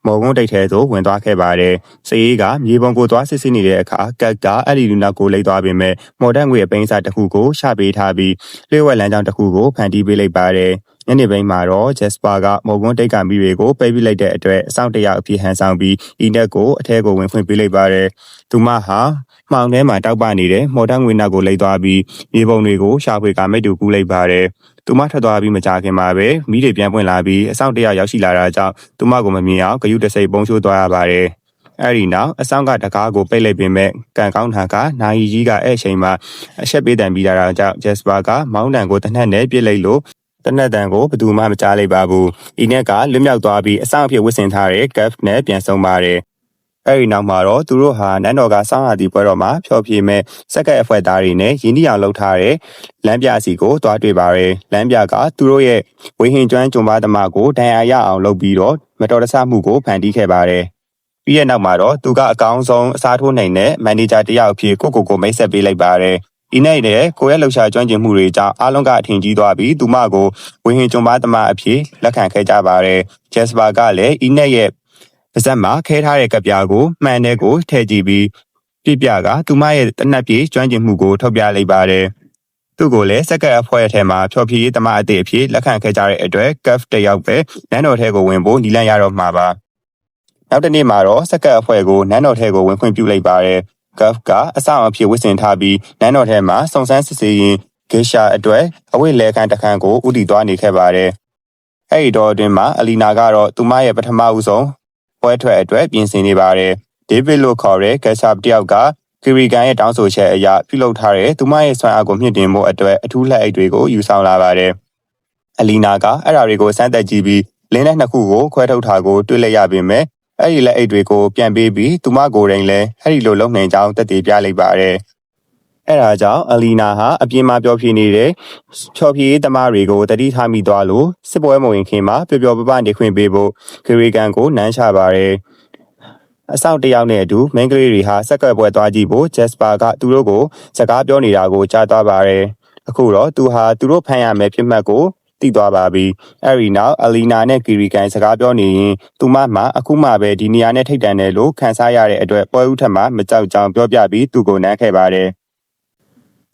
Speaker 1: မော်ကွန်းတိတ်ထဲသို့ဝင်သွားခဲ့ပါတယ်။စရေးကမြေပုံကိုသွားစစ်ဆေးနေတဲ့အခါကက်ကအဲ့ဒီလူနောက်ကိုလိမ့်သွားပေမဲ့မော်ဒန်ငွေအပိန်းစားတစ်ခုကိုရှာပေးထားပြီးလျှို့ဝှက်လမ်းကြောင်းတစ်ခုကိုဖန်တီးပေးလိုက်ပါတယ်။ညနေပိုင်းမှာတော့ဂျက်စပါကမော်ကွန်းတိတ်ကမိတွေကိုပိတ်ပြလိုက်တဲ့အတွက်အဆောင်တရအဖြစ်ဟန်ဆောင်ပြီးအီနက်ကိုအထဲကိုဝင်ဖွင့်ပေးလိုက်ပါတယ်။သူမဟာမှောင်ထဲမှာတောက်ပနေတဲ့မော်ဒန်ငွေနောက်ကိုလိမ့်သွားပြီးမြေပုံတွေကိုရှာဖွေကမိတ်တူကူးလိုက်ပါတယ်။သူမထွက်သွားပြီးမကြခင်မှာပဲမိတွေပြန်ပွင့်လာပြီးအဆောင်တရရောက်ရှိလာတာကြောင့်သူမကိုမမြင်အောင်ဂယုတစိတ်ပုံချိုးသွားရပါတယ်။အဲဒီနောက်အဆောင်ကတကားကိုပိတ်လိုက်ပေမဲ့ကန်ကောင်းထာကနာယီကြီးကအဲ့အချိန်မှာအဆက်ပေးတံပြီးတာကြောင့်ဂျက်စပါကမောင်းတံကိုတနက်နဲ့ပြစ်လိုက်လို့တနက်တန်ကိုဘယ်သူမှမကြားလိုက်ပါဘူး။အီနက်ကလွတ်မြောက်သွားပြီးအဆောင်အဖြစ်ဝစ်ဆင်ထားတဲ့ကက်ဖ်နဲ့ပြန်ဆုံပါတယ်။အဲဒီနောက်မှာတော့သူတို့ဟာနန်းတော်ကစောင်းရသည့်ပွဲတော်မှာဖျော်ဖြေမဲ့စက်ကက်အဖွဲ့သားတွေနဲ့ရင်းနှီးအောင်လှုပ်ထားတဲ့လမ်းပြစီကိုတွားတွေ့ပါရယ်လမ်းပြကသူတို့ရဲ့ဝေဟင်ကျွမ်းကျုံပါသမားကိုဒဏ်ရာရအောင်လုပ်ပြီးတော့မတော်တဆမှုကိုဖန်တီးခဲ့ပါတယ်ပြီးရဲ့နောက်မှာတော့သူကအကောင်းဆုံးအစားထိုးနိုင်တဲ့မန်နေဂျာတယောက်အဖြစ်ကိုမိတ်ဆက်ပေးလိုက်ပါတယ်ဒီနေ့နဲ့ကိုရဲ့လှုပ်ရှားကျွမ်းကျင်မှုတွေကြောင့်အားလုံးကအထင်ကြီးသွားပြီးသူမကိုဝေဟင်ကျွံပါသမားအဖြစ်လက်ခံခဲ့ကြပါတယ်ဂျက်စပါကလည်းအီနက်ရဲ့ပါဇက်မှာခဲထားတဲ့ကပြားကိုမှန်တဲ့ကိုထည့်ကြည့်ပြီးပြကသူမရဲ့တနက်ပြေကျွမ်းကျင်မှုကိုထုတ်ပြလိုက်ပါတယ်သူ့ကိုလည်းစက်ကပ်အဖွဲ့ထဲမှာဖျော်ဖြေရေးတမအသည့်အဖြစ်လက်ခံခဲ့ကြတဲ့အတွက်ကက်ဖ်တယောက်ပဲနန်းတော်ထဲကိုဝင်ဖို့နီလန့်ရတော့မှာပါနောက်တစ်နေ့မှာတော့စက်ကပ်အဖွဲ့ကိုနန်းတော်ထဲကိုဝင်ခွင့်ပြုလိုက်ပါတယ်ကက်ဖ်ကအဆောင်အဖြစ်ဝစ်ဆင်ထားပြီးနန်းတော်ထဲမှာစုံစမ်းစစ်ဆေးရင်းဂေရှာအတွက်အဝိလဲခန်းတစ်ခန်းကိုဥတီသွားနေခဲ့ပါတယ်အဲ့ဒီတော့အတွင်းမှာအလီနာကတော့သူမရဲ့ပထမဦးဆုံးပွဲထွက်အတွက်ပြင်ဆင်နေပါတယ်ဒေးဗစ်လို့ခေါ်တဲ့ကက်ရှာတယောက်ကကီရီကန်ရဲ့တောင်းဆိုချက်အရပြုလုပ်ထားတဲ့သူမရဲ့ဆွမ်းအားကိုမြင့်တင်ဖို့အတွက်အထူးလက်အိတ်တွေကိုယူဆောင်လာပါတယ်အလီနာကအဲ့ဒါတွေကိုစမ်းသပ်ကြည့်ပြီးလင်းလက်နှစ်ခုကိုခွဲထုတ်တာကိုတွေ့လိုက်ရပေမဲ့အဲ့ဒီလက်အိတ်တွေကိုပြန်ပေးပြီးသူမကိုယ်တိုင်လည်းအဲ့ဒီလိုလုပ်နိုင်ကြောင်းသက်သေပြလိုက်ပါတယ်အဲ့ဒါကြောင့်အလီနာဟာအပြင်မှာပျော်ဖြေနေတဲ့ချော်ဖြေသမားတွေကိုတတိထားမိသွားလို့စစ်ပွဲမဝင်ခင်မှာပျော်ပျော်ပပနေခွင့်ပေးဖို့ကီရီကန်ကိုနမ်းချပါတယ်အဆောက်တယောက်နဲ့အတူမင်းကလေးတွေဟာစက်ကပ်ပွဲသွားကြည့်ဖို့ဂျက်စပါကသူတို့ကိုစကားပြောနေတာကိုကြားသွားပါတယ်အခုတော့သူဟာသူတို့ဖမ်းရမယ့်ဖြစ်မှတ်ကိုသိသွားပါပြီအဲ့ဒီနောက်အလီနာနဲ့ကီရီကန်စကားပြောနေရင်သူမမှအခုမှပဲဒီနေရာနဲ့ထိတ်တန့်တယ်လို့ခန်းစားရတဲ့အတွက်ပွဲဥထက်မှမကြောက်ကြောင်ပြောပြပြီးသူကိုနမ်းခဲ့ပါတယ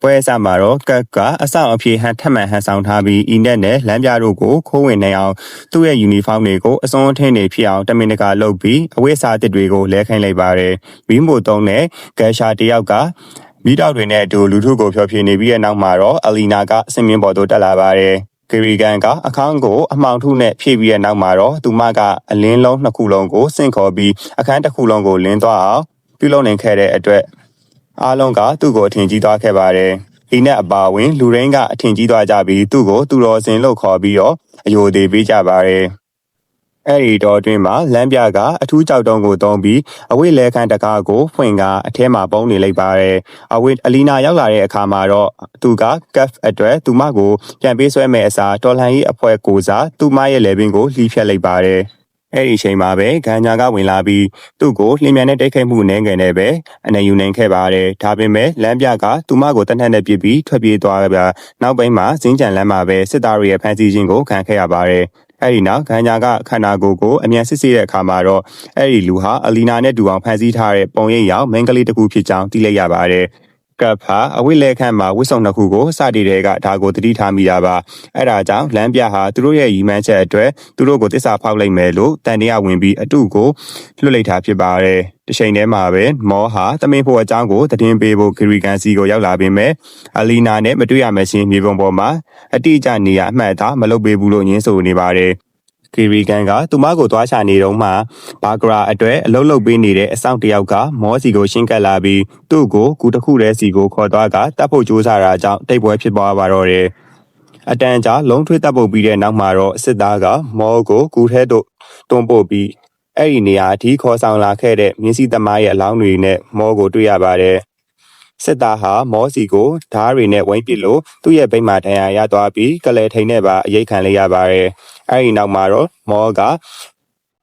Speaker 1: ်ပွဲအစမှာတော့ကက်ကအဆောင်အဖြစ်ထပ်မံဟန်ဆောင်ထားပြီးအီနက်နဲ့လမ်းပြတို့ကိုခိုးဝင်နေအောင်သူ့ရဲ့ယူနီဖောင်းတွေကိုအစွန်းအထင်းတွေဖြစ်အောင်တမင်တကာလုပ်ပြီးအဝတ်အစားတစ်တွေကိုလဲခိုင်းလိုက်ပါတယ်။မီးမိုတုံးနဲ့ဂက်ရှာတယောက်ကမီးတောက်တွေနဲ့အတူလူထုကိုဖျော်ဖြေနေပြီးတဲ့နောက်မှာတော့အလီနာကစင်မြင့်ပေါ်သို့တက်လာပါတယ်။ကီရီကန်ကအခန်းကိုအမှောင်ထုနဲ့ဖြည့်ပြီးတဲ့နောက်မှာတော့သူမကအလင်းလုံးနှစ်ခုလုံးကိုစင့်ခေါ်ပြီးအခန်းတစ်ခုလုံးကိုလင်းသွားအောင်ပြုလုပ်နိုင်ခဲ့တဲ့အတွက်အားလုံးကသူ့ကိုအထင်ကြီးသွားခဲ့ပါတယ်။ဒီနဲ့အပါဝင်လူရင်းကအထင်ကြီးသွားကြပြီးသူ့ကိုသူတော်စင်လို့ခေါ်ပြီးတော့အယိုသေးပေးကြပါတယ်။ အဲ့ဒီတော့အတွင်းမှာလမ်းပြကအထူးကြောက်တုံးကိုတုံးပြီးအဝိလဲခန်းတကားကိုဖွင့်ကအထဲမှာပုံနေလိုက်ပါတယ်အလီနာရောက်လာတဲ့အခါမှာတော့သူကကက်ဖ်အတွက်သူမကိုပြန်ပေးဆွဲမဲ့အစားတော်လှန်ရေးအဖွဲ့ကိုစားသူမရဲ့လေပင်ကိုလှီးဖြတ်လိုက်ပါတယ်အဲ့ဒီအချိန်မှာပဲဂန်ညာကဝင်လာပြီးသူ့ကိုလျင်မြန်တဲ့တိုက်ခိုက်မှုနဲ့ငယ်နဲ့ပဲအနေယူနိုင်ခဲ့ပါတယ်ဒါပေမဲ့လမ်းပြကသူမကိုတနက်နဲ့ပြစ်ပြီးထွက်ပြေးသွားကြနောက်ပိုင်းမှာဇင်းကြံလမ်းမှာပဲစစ်သားတွေရဲ့ဖမ်းဆီးခြင်းကိုခံခဲ့ရပါတယ်အဲ့ဒီနောက်ဂန်ညာကခန္ဓာကိုယ်ကိုအမြန်စစ်ဆေးတဲ့အခါမှာတော့အဲ့ဒီလူဟာအလီနာနဲ့တူအောင်ဖန်ဆီးထားတဲ့ပုံရိပ်ရောက်မင်းကလေးတစ်ခုဖြစ်ကြောင်းသိလိုက်ရပါတယ်ကပ်ဟာအဝိလဲခန့်မှာဝစ်စုံတစ်ခုကိုစတည်တဲ့ကဒါကိုတတိထားမိတာပါအဲ့ဒါကြောင့်လမ်းပြဟာသူတို့ရဲ့ရီမန်းချက်အတွက်သူတို့ကိုတစ္ဆာဖောက်လိုက်မယ်လို့တန်တရားဝင်ပြီးအတုကိုလွှတ်လိုက်တာဖြစ်ပါတယ်တချိန်တည်းမှာပဲမောဟာသမင်ဖို့အကြောင်းကိုသတင်းပေးဖို့ဂရီကန်စီကိုရောက်လာပေမဲ့အလီနာနဲ့မတွေ့ရမချင်းမြေပုံပေါ်မှာအတိအကျနေရအမှတ်အသားမလုပ်ပေးဘူးလို့ညင်းဆိုနေပါတယ်ဂီရီကန်ကသူမကိုသွားချနေတော့မှဘာဂရာအတွက်အလုံးလုံးပေးနေတဲ့အဆောင်တယောက်ကမောစီကိုရှင်းကပ်လာပြီးသူ့ကိုကူတစ်ခုတည်းစီကိုခေါ်သွားကတပ်ဖို့ကြိုးစားတာကြောင့်တိတ်ပွဲဖြစ်သွားပါတော့တယ်အတန်ကြာလုံးထွေးတပ်ပုတ်ပြီးတဲ့နောက်မှာတော့စစ်သားကမောကိုကူထဲသို့တွန်းပို့ပြီးအဲ့ဒီနေရာအထိခေါ်ဆောင်လာခဲ့တဲ့မြင်းစီသမားရဲ့အလောင်းတွေနဲ့မောကိုတွေ့ရပါတယ်စစ်သားဟာမောစီကိုဓားတွေနဲ့ဝိုင်းပစ်လို့သူ့ရဲ့ဗိတ်မှာဒဏ်ရာရသွားပြီးကလဲထိန်နဲ့ပါအရိတ်ခံလိုက်ရပါတယ်။အဲဒီနောက်မှာတော့မောက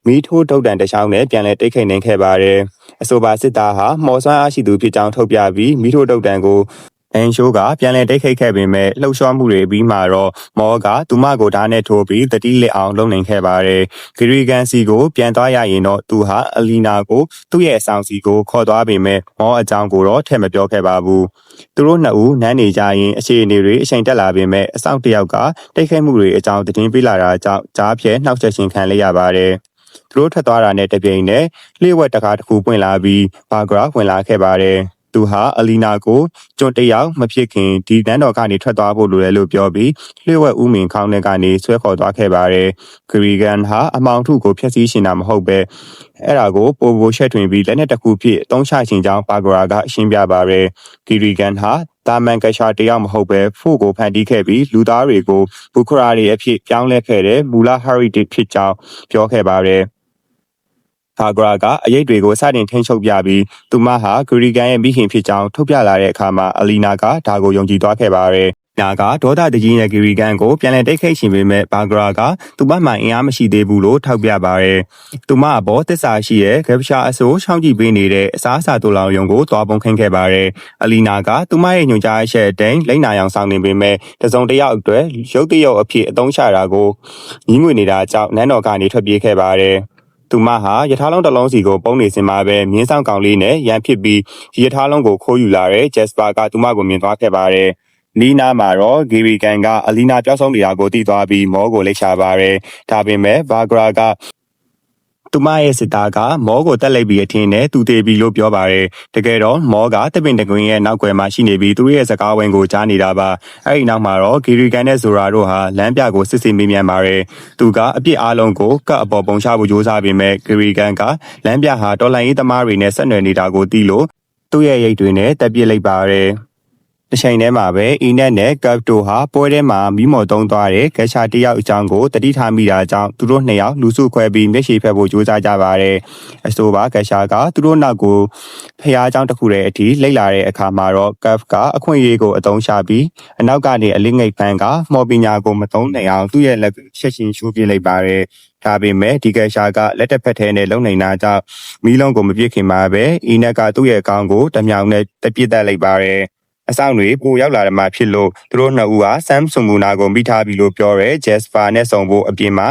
Speaker 1: မီးထိုးထုတ်တန်တချောင်းနဲ့ပြန်လဲတိတ်ခိန်နေခဲ့ပါတယ်။အဆိုပါစစ်သားဟာမော်ဆွမ်းအားရှိသူဖြစ်ကြောင်းထုတ်ပြပြီးမီးထိုးထုတ်တန်ကိုအန်ရှိုးကပြန်လဲတိတ်ခိတ်ခဲ့ပေမဲ့လှုပ်ရှားမှုတွေပြီးမှတော့မောကသူမကိုဓာတ်နဲ့ထိုးပြီးတတိလက်အောင်လုံနိုင်ခဲ့ပါတယ်။ဂရီကန်စီကိုပြန်သွားရရင်တော့သူဟာအလီနာကိုသူ့ရဲ့အဆောင်စီကိုခေါ်သွားပေမဲ့မောအကြောင်းကိုတော့ထည့်မပြောခဲ့ပါဘူး။သူတို့နှစ်ဦးနန်းနေကြရင်အခြေအနေတွေအချိန်တက်လာပေမဲ့အဆောင်တစ်ယောက်ကတိတ်ခိတ်မှုတွေအကြောင်းသတင်းပေးလာတာကြောင့်ကြားဖြဲနှောက်ယှက်ခြင်းခံလိုက်ရပါတယ်။သူတို့ထွက်သွားတာနဲ့တပြိုင်နက်လျှို့ဝှက်တကားတစ်ခုပွင့်လာပြီးဘာဂရာဝင်လာခဲ့ပါတယ်။သူဟာအလီနာကိုကျွန်းတယောက်မဖြစ်ခင်ဒီတန်းတော်ကနေထွက်သွားဖို့လိုတယ်လို့ပြောပြီးလျှို့ဝှက်ဦးမင်ခေါင်းထဲကနေဆွဲခေါ်သွားခဲ့ပါတယ်။ဂရီကန်ဟာအမောင်ထုကိုဖျက်ဆီးရှင်တာမဟုတ်ပဲအဲ့ဒါကိုပိုရှက်ထွင်ပြီးလက်နက်တစ်ခုဖြစ်အသုံးချခြင်းကြောင့်ဘာဂရာကရှင်းပြပါတယ်။ဂရီကန်ဟာတာမန်ကရှာတယောက်မဟုတ်ပဲဖို့ကိုဖန်တီးခဲ့ပြီးလူသားတွေကိုဘူခရာတွေအဖြစ်ပြောင်းလဲခဲ့တဲ့မူလာဟာရီတစ်ဖြစ်ကြောင်းပြောခဲ့ပါတယ်။ဘာဂရာကအရေးတွေကိုစတင်ထိန်းချုပ်ပြပြီးသူမဟာဂရီကန်ရဲ့မိခင်ဖြစ်ကြောင်းထုတ်ပြလာတဲ့အခါမှာအလီနာကဒါကိုယုံကြည်သွားခဲ့ပါတယ်။နာကဒေါသတကြီးနဲ့ဂရီကန်ကိုပြန်လည်တိုက်ခိုက်ရှင်ပေမဲ့ဘာဂရာကသူမမှအင်အားမရှိသေးဘူးလို့ထောက်ပြပါတယ်။သူမအပေါ်သစ္စာရှိတဲ့ဂရဖရှာအစိုးရှောင်းကြည့်ပေးနေတဲ့အစားအစာတူလောင်ယုံကိုတွားပုံခင်းခဲ့ပါတယ်။အလီနာကသူမရဲ့ညွှန်ကြားအချက်အတိုင်းလိမ့်နာအောင်ဆောင်နေပေမဲ့တစုံတစ်ယောက်အတွက်ရုပ်တရက်အဖြစ်အသုံးချတာကိုညီးငွေနေတာကြောင့်နန်းတော်ကနေထွက်ပြေးခဲ့ပါတယ်။သူမဟာရထားလုံးတစ်လုံးစီကိုပုံနေစင်မှာပဲမြင်းဆောင်ကောင်လေးနဲ့ရန်ဖြစ်ပြီးရထားလုံးကိုခိုးယူလာတဲ့ဂျက်စပါကသူမကိုမြင်သွားခဲ့ပါတယ်။နီနာမှာတော့ဂီရီကန်ကအလီနာပြောက်ဆုံးနေတာကိုသိသွားပြီးမောကိုလိတ်ချပါတယ်။ဒါပေမဲ့ဘာဂရာကသူမရဲ့စစ်သားကမောကိုတက်လိုက်ပြီးအထင်းနဲ့သူသေးပြီလို့ပြောပါတယ်။တကယ်တော့မောကတပင်တကွင်းရဲ့နောက်ွယ်မှာရှိနေပြီးသူရဲ့စကားဝိုင်းကိုကြားနေတာပါ။အဲဒီနောက်မှာတော့ဂီရီကန်နဲ့ဇိုရာတို့ဟာလမ်းပြကိုစစ်ဆေးမေးမြန်းပါတယ်။သူကအပြစ်အလုံးကိုကပ်အပေါ်ပုံချဖို့ကြိုးစားပေမဲ့ဂီရီကန်ကလမ်းပြဟာတော်လိုင်းရေးသမားတွေနဲ့ဆက်နွယ်နေတာကိုသိလို့သူ့ရဲ့ရိတ်တွေနဲ့တက်ပြစ်လိုက်ပါတယ်။တချိန်တည်းမှာပဲအီနက်နဲ့ကပ်တိုဟာပွဲထဲမှာမီးမော်တုံးသွားတဲ့ဂက်ရှာတယောက်အကြောင်းကိုတတိထားမိတာကြောင့်သူတို့နှစ်ယောက်လူစုခွဲပြီးမျက်ရှိဖက်ဖို့ကြိုးစားကြပါတယ်။အဆိုပါဂက်ရှာကသူတို့နောက်ကိုဖျားเจ้าတစ်ခုရဲ့အထိလိတ်လာတဲ့အခါမှာတော့ကပ်ကအခွင့်အရေးကိုအသုံးချပြီးအနောက်ကနေအလင်းငိတ်ဖန်ကမော်ပညာကိုမသုံးနိုင်အောင်သူ့ရဲ့လက်ချက်ချင်းရှိုးပြလိုက်ပါတယ်။ဒါပေမဲ့ဒီကရှာကလက်တစ်ဖက်ထဲနဲ့လုံနေတာကြောင့်မီးလုံးကိုမပြစ်ခင်မှာပဲအီနက်ကသူ့ရဲ့ခေါင်းကိုတမြောင်နဲ့တပြစ်တက်လိုက်ပါတယ်။အဆောင်တွေပိုရောက်လာတယ်မှဖြစ်လို့သူတို့နှစ်ဦးဟာဆမ်ဆွန်မူနာကိုမိထားပြီးလို့ပြောရဲဂျက်စပါနဲ့ဆုံဖို့အပြင်မှာ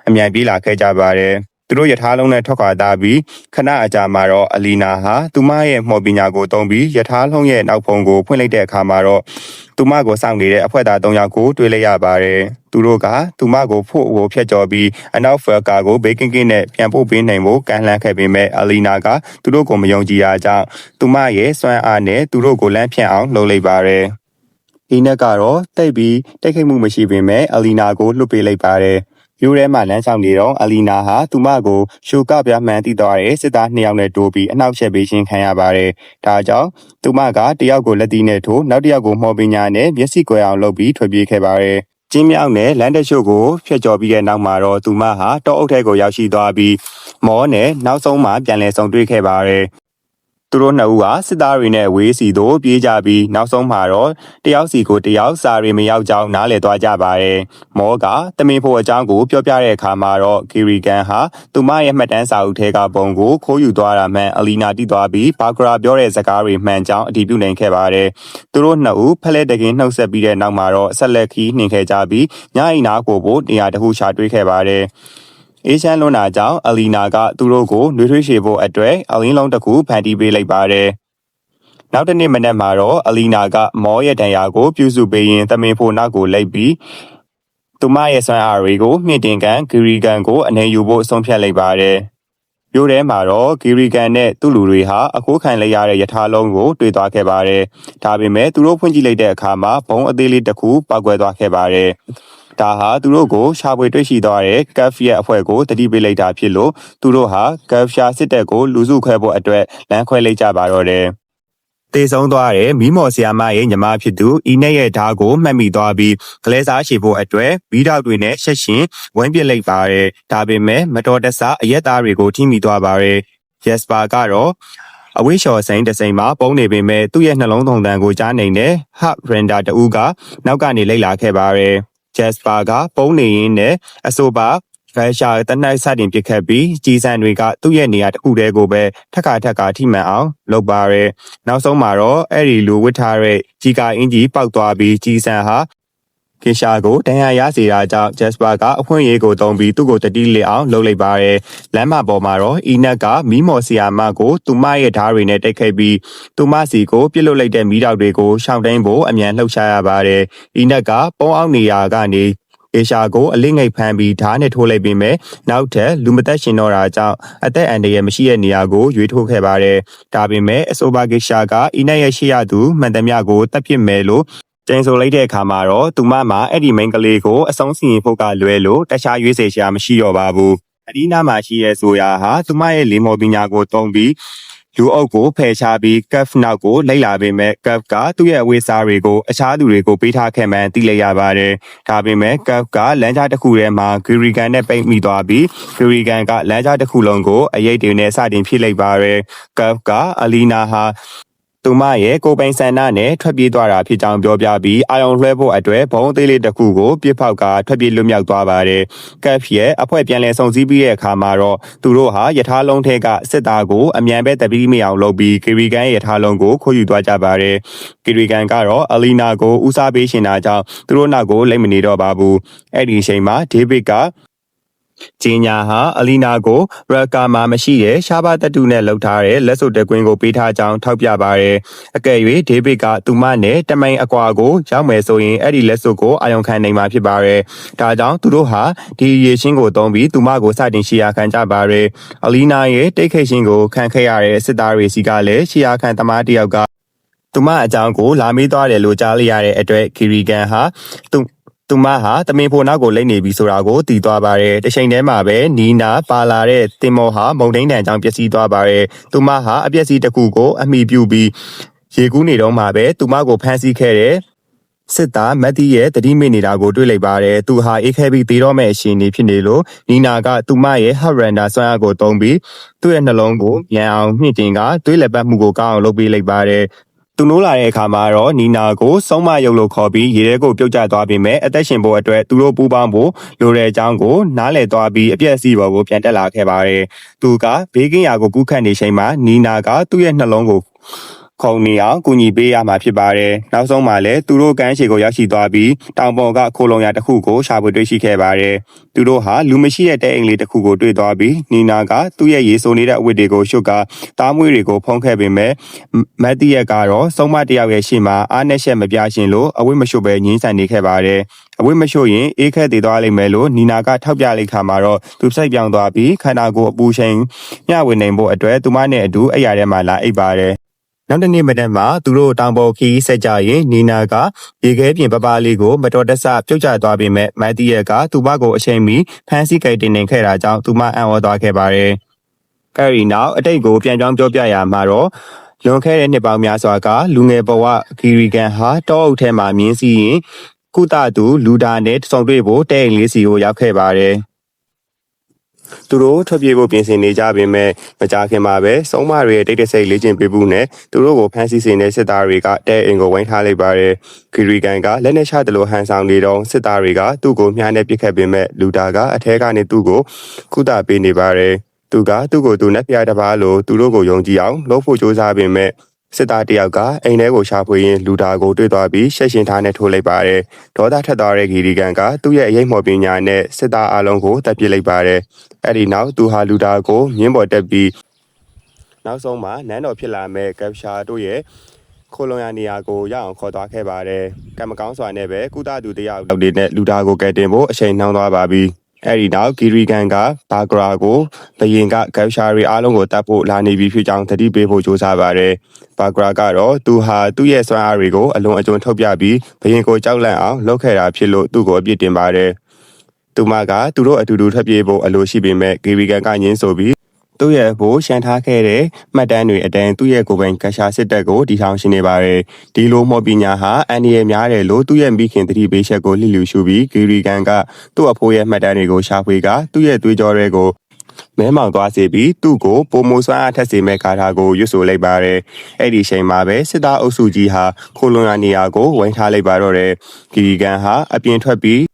Speaker 1: အမြန်ပြေးလာခဲ့ကြပါတယ်သူတို့ရထားလုံးနဲ့ထွက်ခွာသားပြီးခဏအကြာမှာတော့အလီနာဟာသူမရဲ့မော်ပညာကိုတုံးပြီးရထားလုံးရဲ့နောက်ဖုံကိုဖွင့်လိုက်တဲ့အခါမှာတော့သူမကိုစောင့်နေတဲ့အဖွဲသား၃ယောက်ကိုတွေ့လိုက်ရပါတယ်သူတို့ကသူမကိုဖို့ကိုဖျက်ကျော်ပြီးအနောက်ဖယ်ကာကိုဘေးကင်းကင်းနဲ့ပြန်ပို့ပေးနိုင်ဖို့ကမ်းလှမ်းခဲ့ပေမဲ့အလီနာကသူတို့ကိုမယုံကြည်တာကြောင့်သူမရဲ့စွမ်းအားနဲ့သူတို့ကိုလမ်းဖြန့်အောင်လုပ်လိုက်ပါတယ်ဒီနက်ကတော့တိတ်ပြီးတိုက်ခိုက်မှုမရှိပေမဲ့အလီနာကိုလွတ်ပေးလိုက်ပါတယ်ရိုးထဲမှာလမ်းဆောင်နေတော့အလီနာဟာသူမကိုရှုကပြမှန်တည်သွားတဲ့စစ်သား2ယောက်နဲ့တိုးပြီးအနောက်ရှက်ပေးခြင်းခံရပါတယ်။ဒါကြောင့်သူမကတယောက်ကိုလက်သီးနဲ့ထိုးနောက်တယောက်ကိုမော်ပညာနဲ့မျက်စိကွယ်အောင်လုပ်ပြီးထွက်ပြေးခဲ့ပါတယ်။ ကျင်းမြောက်နဲ့လမ်းတချို့ကိုဖျက်ကျော်ပြီးတဲ့နောက်မှာတော့သူမဟာတောအုပ်ထဲကိုရောက်ရှိသွားပြီးမောနဲ့နောက်ဆုံးမှပြန်လည်ဆုံတွေ့ခဲ့ပါတယ်သူတို့နှစ်ဦးဟာစစ်သားတွေနဲ့ဝေးစီသို့ပြေးကြပြီးနောက်ဆုံးမှာတော့တယောက်စီကိုတယောက်စာရီမရောက်ကြောင်းနားလည်သွားကြပါတယ်။မောကတမင်ဖို့အကြောင်းကိုပြောပြတဲ့အခါမှာတော့ဂီရီကန်ဟာသူမရဲ့မှတ်တမ်းစာအုပ်ထဲကပုံကိုခိုးယူသွားတာမှန်အလီနာတိသွားပြီးဘာဂရာပြောတဲ့စကားတွေမှန်ကြောင်းအတည်ပြုနိုင်ခဲ့ပါတယ်။သူတို့နှစ်ဦးဖလက်တကင်းနှုတ်ဆက်ပြီးတဲ့နောက်မှာတော့ဆက်လက်ခီးနှင်ခဲ့ကြပြီးညအိနာကိုဖို့နေရာတစ်ခုရှာတွေ့ခဲ့ပါတယ်။အေရှန်လွန်နာကြောင့်အလီနာကသူတို့ကိုနှွေးထွေးရှည်ဖို့အတွက်အလင်းလုံးတစ်ခုဖန်တီးပေးလိုက်ပါတယ်။နောက်တစ်နေ့မနက်မှာတော့အလီနာကမောရဲ့တန်ရာကိုပြုစုပေးရင်းသမင်ဖို့နောက်ကိုလိုက်ပြီးသူမရဲ့ဆွမ်းအားတွေကိုမြင့်တင်ကန်ဂီရီကန်ကိုအနေယူဖို့ဆုံးဖြတ်လိုက်ပါတယ်။မြို့ထဲမှာတော့ဂီရီကန်နဲ့သူ့လူတွေဟာအခိုးခံလိုက်ရတဲ့ယထာလုံးကိုတွေ့သွားခဲ့ပါတယ်။ဒါပေမဲ့သူတို့ဖွင့်ကြည့်လိုက်တဲ့အခါမှာဘုံအသေးလေးတစ်ခုပောက်ကွဲသွားခဲ့ပါတယ်။ဒါဟာသူတို့ကိုရှာဖွေတွေ့ရှိသွားတဲ့ကက်ဖ်ရဲ့အဖွဲ့ကိုတတိပေးလိုက်တာဖြစ်လို့သူတို့ဟာကက်ဖ်ရှာစစ်တပ်ကိုလူစုခွဲဖို့အတွက်လမ်းခွဲလိုက်ကြပါတော့တယ်။တေဆုံးသွားတဲ့မိမော်ဆီယာမရဲ့ညီမဖြစ်သူအီနက်ရဲ့ဓာတ်ကိုမှတ်မိသွားပြီးကလေးစားရှိဖို့အတွက်ဘီးတောက်တွေနဲ့ဆက်ရှင်ဝိုင်းပစ်လိုက်ပါတယ်။ဒါပေမဲ့မတော်တဆအရက်သားတွေကိုထိမိသွားပါတယ်။ရက်စပါကတော့အဝိရှော်စိန်တစိန်မှာပုံနေပေမဲ့သူ့ရဲ့နှလုံးသွန်သံကိုကြားနေတဲ့ဟပ်ရန်ဒါတူကနောက်ကနေလိုက်လာခဲ့ပါတယ်။ဂျက်စပါကပုံနေရင်းနဲ့အဆိုပါရုရှားတနက်စတင်ပစ်ခတ်ပြီးကြီးစံတွေကသူ့ရဲ့နေရာတစ်ခုတည်းကိုပဲထက်ခါထိမှန်အောင်လုပ်ပါရဲနောက်ဆုံးမှာတော့အဲ့ဒီလူဝစ်ထားတဲ့ကြီးကအင်ကြီးပောက်သွားပြီးကြီးစံဟာကေရှာကိုတန်ရာရစေတာကြောင့်ဂျက်စပါကအခွင့်အရေးကိုတုံးပြီးသူ့ကိုတတိလစ်အောင်လုပ်လိုက်ပါရဲလမ်းမပေါ်မှာတော့အီနက်ကမီးမော်ဆီယာမကိုသူမရဲ့ဓာတ်တွေနဲ့တိုက်ခိုက်ပြီးသူမစီကိုပြစ်လွတ်လိုက်တဲ့မီးတောက်တွေကိုရှောင်တိုင်းဖို့အမြန်လှုပ်ရှားရပါတယ်အီနက်ကပုံအောင်နေရာကနေအေရှာကိုအလင်းငိတ်ဖမ်းပြီးဓာတ်နဲ့ထိုးလိုက်ပြီးမဲ့နောက်ထပ်လူမသက်ရှင်တော့တာကြောင့်အသက်အန္တရာယ်မရှိတဲ့နေရာကိုရွေးထိုးခဲ့ပါတယ်ဒါပေမဲ့အဆိုပါကေရှာကအီနက်ရဲ့ရှိရသူမှန်သမျှကိုတပ်ပစ်မယ်လို့ကျင်းဆိုလိုက်တဲ့အခါမှာတော့သူမမှာအဲ့ဒီမိန်းကလေးကိုအဆုံးစီရင်ဖို့ကလွဲလို့တခြားရွေးစေရှာမရှိတော့ပါဘူးအဒီနာမှာရှိတဲ့ဆိုရာဟာသူမရဲ့လေမော်ပညာကိုတုံးပြီးလူအုပ်ကိုဖယ်ရှားပြီးကက်ဖ်နောက်ကိုလိုက်လာပေမဲ့ကက်ဖ်ကသူ့ရဲ့အဝေးစားတွေကိုအခြားသူတွေကိုပေးထားခဲ့မှန်းသိလိုက်ရပါတယ်။ဒါပေမဲ့ကက်ဖ်ကလမ်းကြားတစ်ခုထဲမှာဂီရီကန်နဲ့ပိတ်မိသွားပြီးဂီရီကန်ကလမ်းကြားတစ်ခုလုံးကိုအရေးတွေနဲ့စတင်ဖြစ်လိုက်ပါတယ်။ကက်ဖ်ကအလီနာဟာသူမရဲ့ကိုပိုင်ဆန္ဒနဲ့ထွက်ပြေးသွားတာဖြစ်ကြောင်းပြောပြပြီးအာယုံလွှဲဖို့အတွက်ဘုံသေးလေးတစ်ခုကိုပြစ်ဖောက်ကထွက်ပြေးလွတ်မြောက်သွားပါတယ်။ကက်ဖ်ရဲ့အဖွဲ့ပြန်လည်ဆုံစည်းပြီးတဲ့အခါမှာတော့သူတို့ဟာယထာလုံးထဲကစစ်သားကိုအမြန်ပဲတပီးမအောင်လုပ်ပြီးဂီရီကန်ရဲ့ယထာလုံးကိုခိုးယူသွားကြပါတယ်။ဂီရီကန်ကတော့အလီနာကိုဦးစားပေးရှင်တာကြောင့်သူတို့နောက်ကိုလိမ့်မနေတော့ပါဘူး။အဲ့ဒီအချိန်မှာဒေးဗစ်ကဂျင်းညာဟာအလီနာကိုရကာမာမရှိတဲ့ရှားပါတတူနဲ့လှုပ်ထားတဲ့လက်စုပ်တကွင်းကိုပေးထားကြောင်းထောက်ပြပါရယ်အကယ်၍ဒေးဗစ်ကသူမနဲ့တမိုင်အကွာကိုရောက်မယ်ဆိုရင်အဲ့ဒီလက်စုပ်ကိုအာရုံခံနိုင်မှာဖြစ်ပါရယ်ဒါကြောင့်သူတို့ဟာဒီရေရှင်းကိုသုံးပြီးသူမကိုစတင်ရှီယာခံကြပါရယ်အလီနာရဲ့တိတ်ခိတ်ရှင်းကိုခံခဲ့ရတဲ့စစ်သားတွေစီကလည်းရှီယာခံသမားတယောက်ကသူမအကြောင်းကိုလာမေးသွားတယ်လို့ကြားလိုက်ရတဲ့အတွက်ဂီရီကန်ဟာသူမဟာတမင်ဖို့နောက်ကိုလိမ့်နေပြီဆိုတာကိုသိသွားပါတယ်တချိန်တည်းမှာပဲနီနာပါလာတဲ့တင်မောဟာမုံဒိန်းတန်ကြောင့်ပျက်စီးသွားပါတယ်သူမဟာအပျက်စီးတစ်ခုကိုအမိပြုပြီးရေကူးနေတော့မှပဲသူမကိုဖမ်းဆီးခဲ့တဲ့စစ်သားမက်တီရဲ့တတိမိနေတာကိုတွေ့လိုက်ပါတယ်သူဟာအေးခဲပြီးသေတော့မဲ့အရှင်နေဖြစ်နေလို့နီနာကသူမရဲ့ဟတ်ရန်ဒါဆွမ်းအားကိုတုံးပြီးသူ့ရဲ့နှလုံးကိုမြန်အောင်မြင့်တင်ကသွေးလက်ပတ်မှုကိုကောင်းအောင်လုပ်ပေးလိုက်ပါတယ်သူနိုးလာတဲ့အခါမှာတော့နီနာကိုဆုံးမရုပ်လို့ခေါ်ပြီးရေထဲကိုပြုတ်ကျသွားပြီးမဲ့အသက်ရှင်ဖို့အတွက်သူတို့ပူးပေါင်းဖို့လိုတဲ့အကြောင်းကိုနားလည်သွားပြီးအပြည့်အစည်ပေါ်ကိုပြန်တက်လာခဲ့ပါတယ်။သူကဘေးကင်းရာကိုကူးခတ်နေချိန်မှာနီနာကသူ့ရဲ့နှလုံးကိုခုံနေအောင်ကူညီပေးရမှာဖြစ်ပါတယ်။နောက်ဆုံးမှာလည်းသူတို့ကမ်းခြေကိုရောက်ရှိသွားပြီးတောင်ပေါ်ကခိုလုံရတစ်ခုကိုရှာဖွေတွေ့ရှိခဲ့ပါတယ်။သူတို့ဟာလူမရှိတဲ့တဲအိမ်လေးတစ်ခုကိုတွေ့သွားပြီးနီနာကသူ့ရဲ့ရေဆိုးနေတဲ့အဝတ်တွေကိုရှုပ်ကာတားမွေးတွေကိုဖုံးခဲ့ပေမဲ့မက်တီရက်ကတော့ဆုံးမတယောက်ရဲ့ရှေ့မှာအားနဲ့ရှက်မပြရှင်လို့အဝတ်မရှုပ်ပဲငင်းဆန်နေခဲ့ပါတယ်။အဝတ်မရှုပ်ရင်အေးခက်တည်သွားလိမ့်မယ်လို့နီနာကထောက်ပြလိုက်ခါမှာတော့သူစိတ်ပြောင်းသွားပြီးခန္ဓာကိုယ်အပူချိန်မျှဝေနိုင်ဖို့အတွက်သူမနဲ့အတူအိယာထဲမှာလာအိပ်ပါတယ်နောက်တစ်နေ့မနက်မှာသူတို့တောင်ပေါ်ခီးဆက်ကြရင်နီနာကရေခဲပြင်ပပလေးကိုမတော်တဆပြုတ်ကျသွားပေမဲ့မက်တီရက်ကသူမကိုအချိန်မီဖမ်းဆီးကြိတ်တင်နေခဲ့တာကြောင့်သူမအံ့ဩသွားခဲ့ပါတယ်။အဲဒီနောက်အတိတ်ကိုပြန်ပြောင်းပြောပြရမှာတော့လွန်ခဲ့တဲ့နှစ်ပေါင်းများစွာကလူငယ်ဘဝဂီရီကန်ဟာတောအုပ်ထဲမှာမြင်းစီရင် ကုသသူလူဒါနဲ့စုံတွေ့ဖို့တဲ့အိမ်လေးစီကိုရောက်ခဲ့ပါတယ်သူတို့ထွက်ပြေးဖို့ပြင်ဆင်နေကြပေမဲ့မကြခင်မှာပဲစုံမတွေရဲ့တိတ်တဆိတ်လေ့ကျင့်ပေးမှုနဲ့သူတို့ကိုဖမ်းဆီးစေတဲ့စစ်သားတွေကတဲ့အိမ်ကိုဝင်ထားလိုက်ပါတယ်။ဂီရီကန်ကလက်နဲ့ချတယ်လို့ဟန်ဆောင်နေတော့စစ်သားတွေကသူ့ကိုမြားနဲ့ပစ်ခတ်ပေမဲ့လူဒါကအထဲကနေသူ့ကိုကုသပေးနေပါတယ်။သူ့ကိုသူနဲ့ဖျားတပါလို့သူတို့ကိုယုံကြည်အောင်လုပ်ဖို့ကြိုးစားပေမဲ့စစ်သားတယောက်ကအိမ်ထဲကိုရှာဖွေရင်းလူဒါကိုတွေ့သွားပြီးရှက်ရှင်ထားနဲ့ထိုးလိုက်ပါတယ်။ဒေါသထက်သွားတဲ့ဂီရီကန်ကသူ့ရဲ့အရေးမော်ပညာနဲ့စစ်သားအလုံးကိုတပ်ပစ်လိုက်ပါတယ်။အဲ့ဒီနောက်သူဟာလူဒါကိုမြင်းပေါ်တက်ပြီးနောက်ဆုံးမှာနန်းတော်ဖြစ်လာမဲ့ကပ်ရှာတို့ရဲ့ခိုလုံရနေရာကိုရအောင်ခေါ်သွားခဲ့ပါတယ်။ကံမကောင်းစွာနဲ့ပဲကုသသူတယောက်တွေနဲ့လူဒါကိုကယ်တင်ဖို့အချိန်နှောင်းသွားပါပြီ။အဲ့ဒီနောက်ဂီရီကန်ကဘာဂရာကိုဘယင်ကကပ်ရှာရီအားလုံးကိုတတ်ဖို့လာနေပြီဖြစ်ကြောင်းသတိပေးဖို့ကြိုးစားပါတယ်။ဘာဂရာကတော့သူဟာသူ့ရဲ့စွမ်းအားတွေကိုအလွန်အကျွံထုတ်ပြပြီးဘယင်ကိုကြောက်လန့်အောင်လုပ်ခဲ့တာဖြစ်လို့သူ့ကိုအပြစ်တင်ပါတယ်။သူမကသူတို့အတူတူထွက်ပြေးဖို့အလိုရှိပေမဲ့ဂီရီကန်ကညှင်းဆိုပြီးသူ့ရဲ့ဘိုးရှန်ထားခဲ့တဲ့မှတ်တမ်းတွေအတိုင်းသူ့ရဲ့ကိုယ်ပိုင်ကရှာစစ်တပ်ကိုတည်ထောင်ရှင်နေပါတယ်။ဒီလိုမော်ပညာဟာအန်ဒီရဲ့များတယ်လို့သူ့ရဲ့မိခင်တတိပေးချက်ကိုလှစ်လူရှုပြီးဂီရီကန်ကသူ့အဖိုးရဲ့မှတ်တမ်းတွေကိုရှာဖွေကသူ့ရဲ့သွေးကြောတွေကိုမဲမောင်သွားစေပြီးသူ့ကိုပုံမိုးစွမ်းအားထက်စေမဲ့ကာထာကိုရွတ်ဆိုလိုက်ပါတယ်။အဲ့ဒီချိန်မှာပဲစစ်သားအုပ်စုကြီးဟာခိုလွန်ရနေရာကိုဝင်ထားလိုက်ပါတော့တယ်။ဂီရီကန်ဟာအပြင်ထွက်ပြီး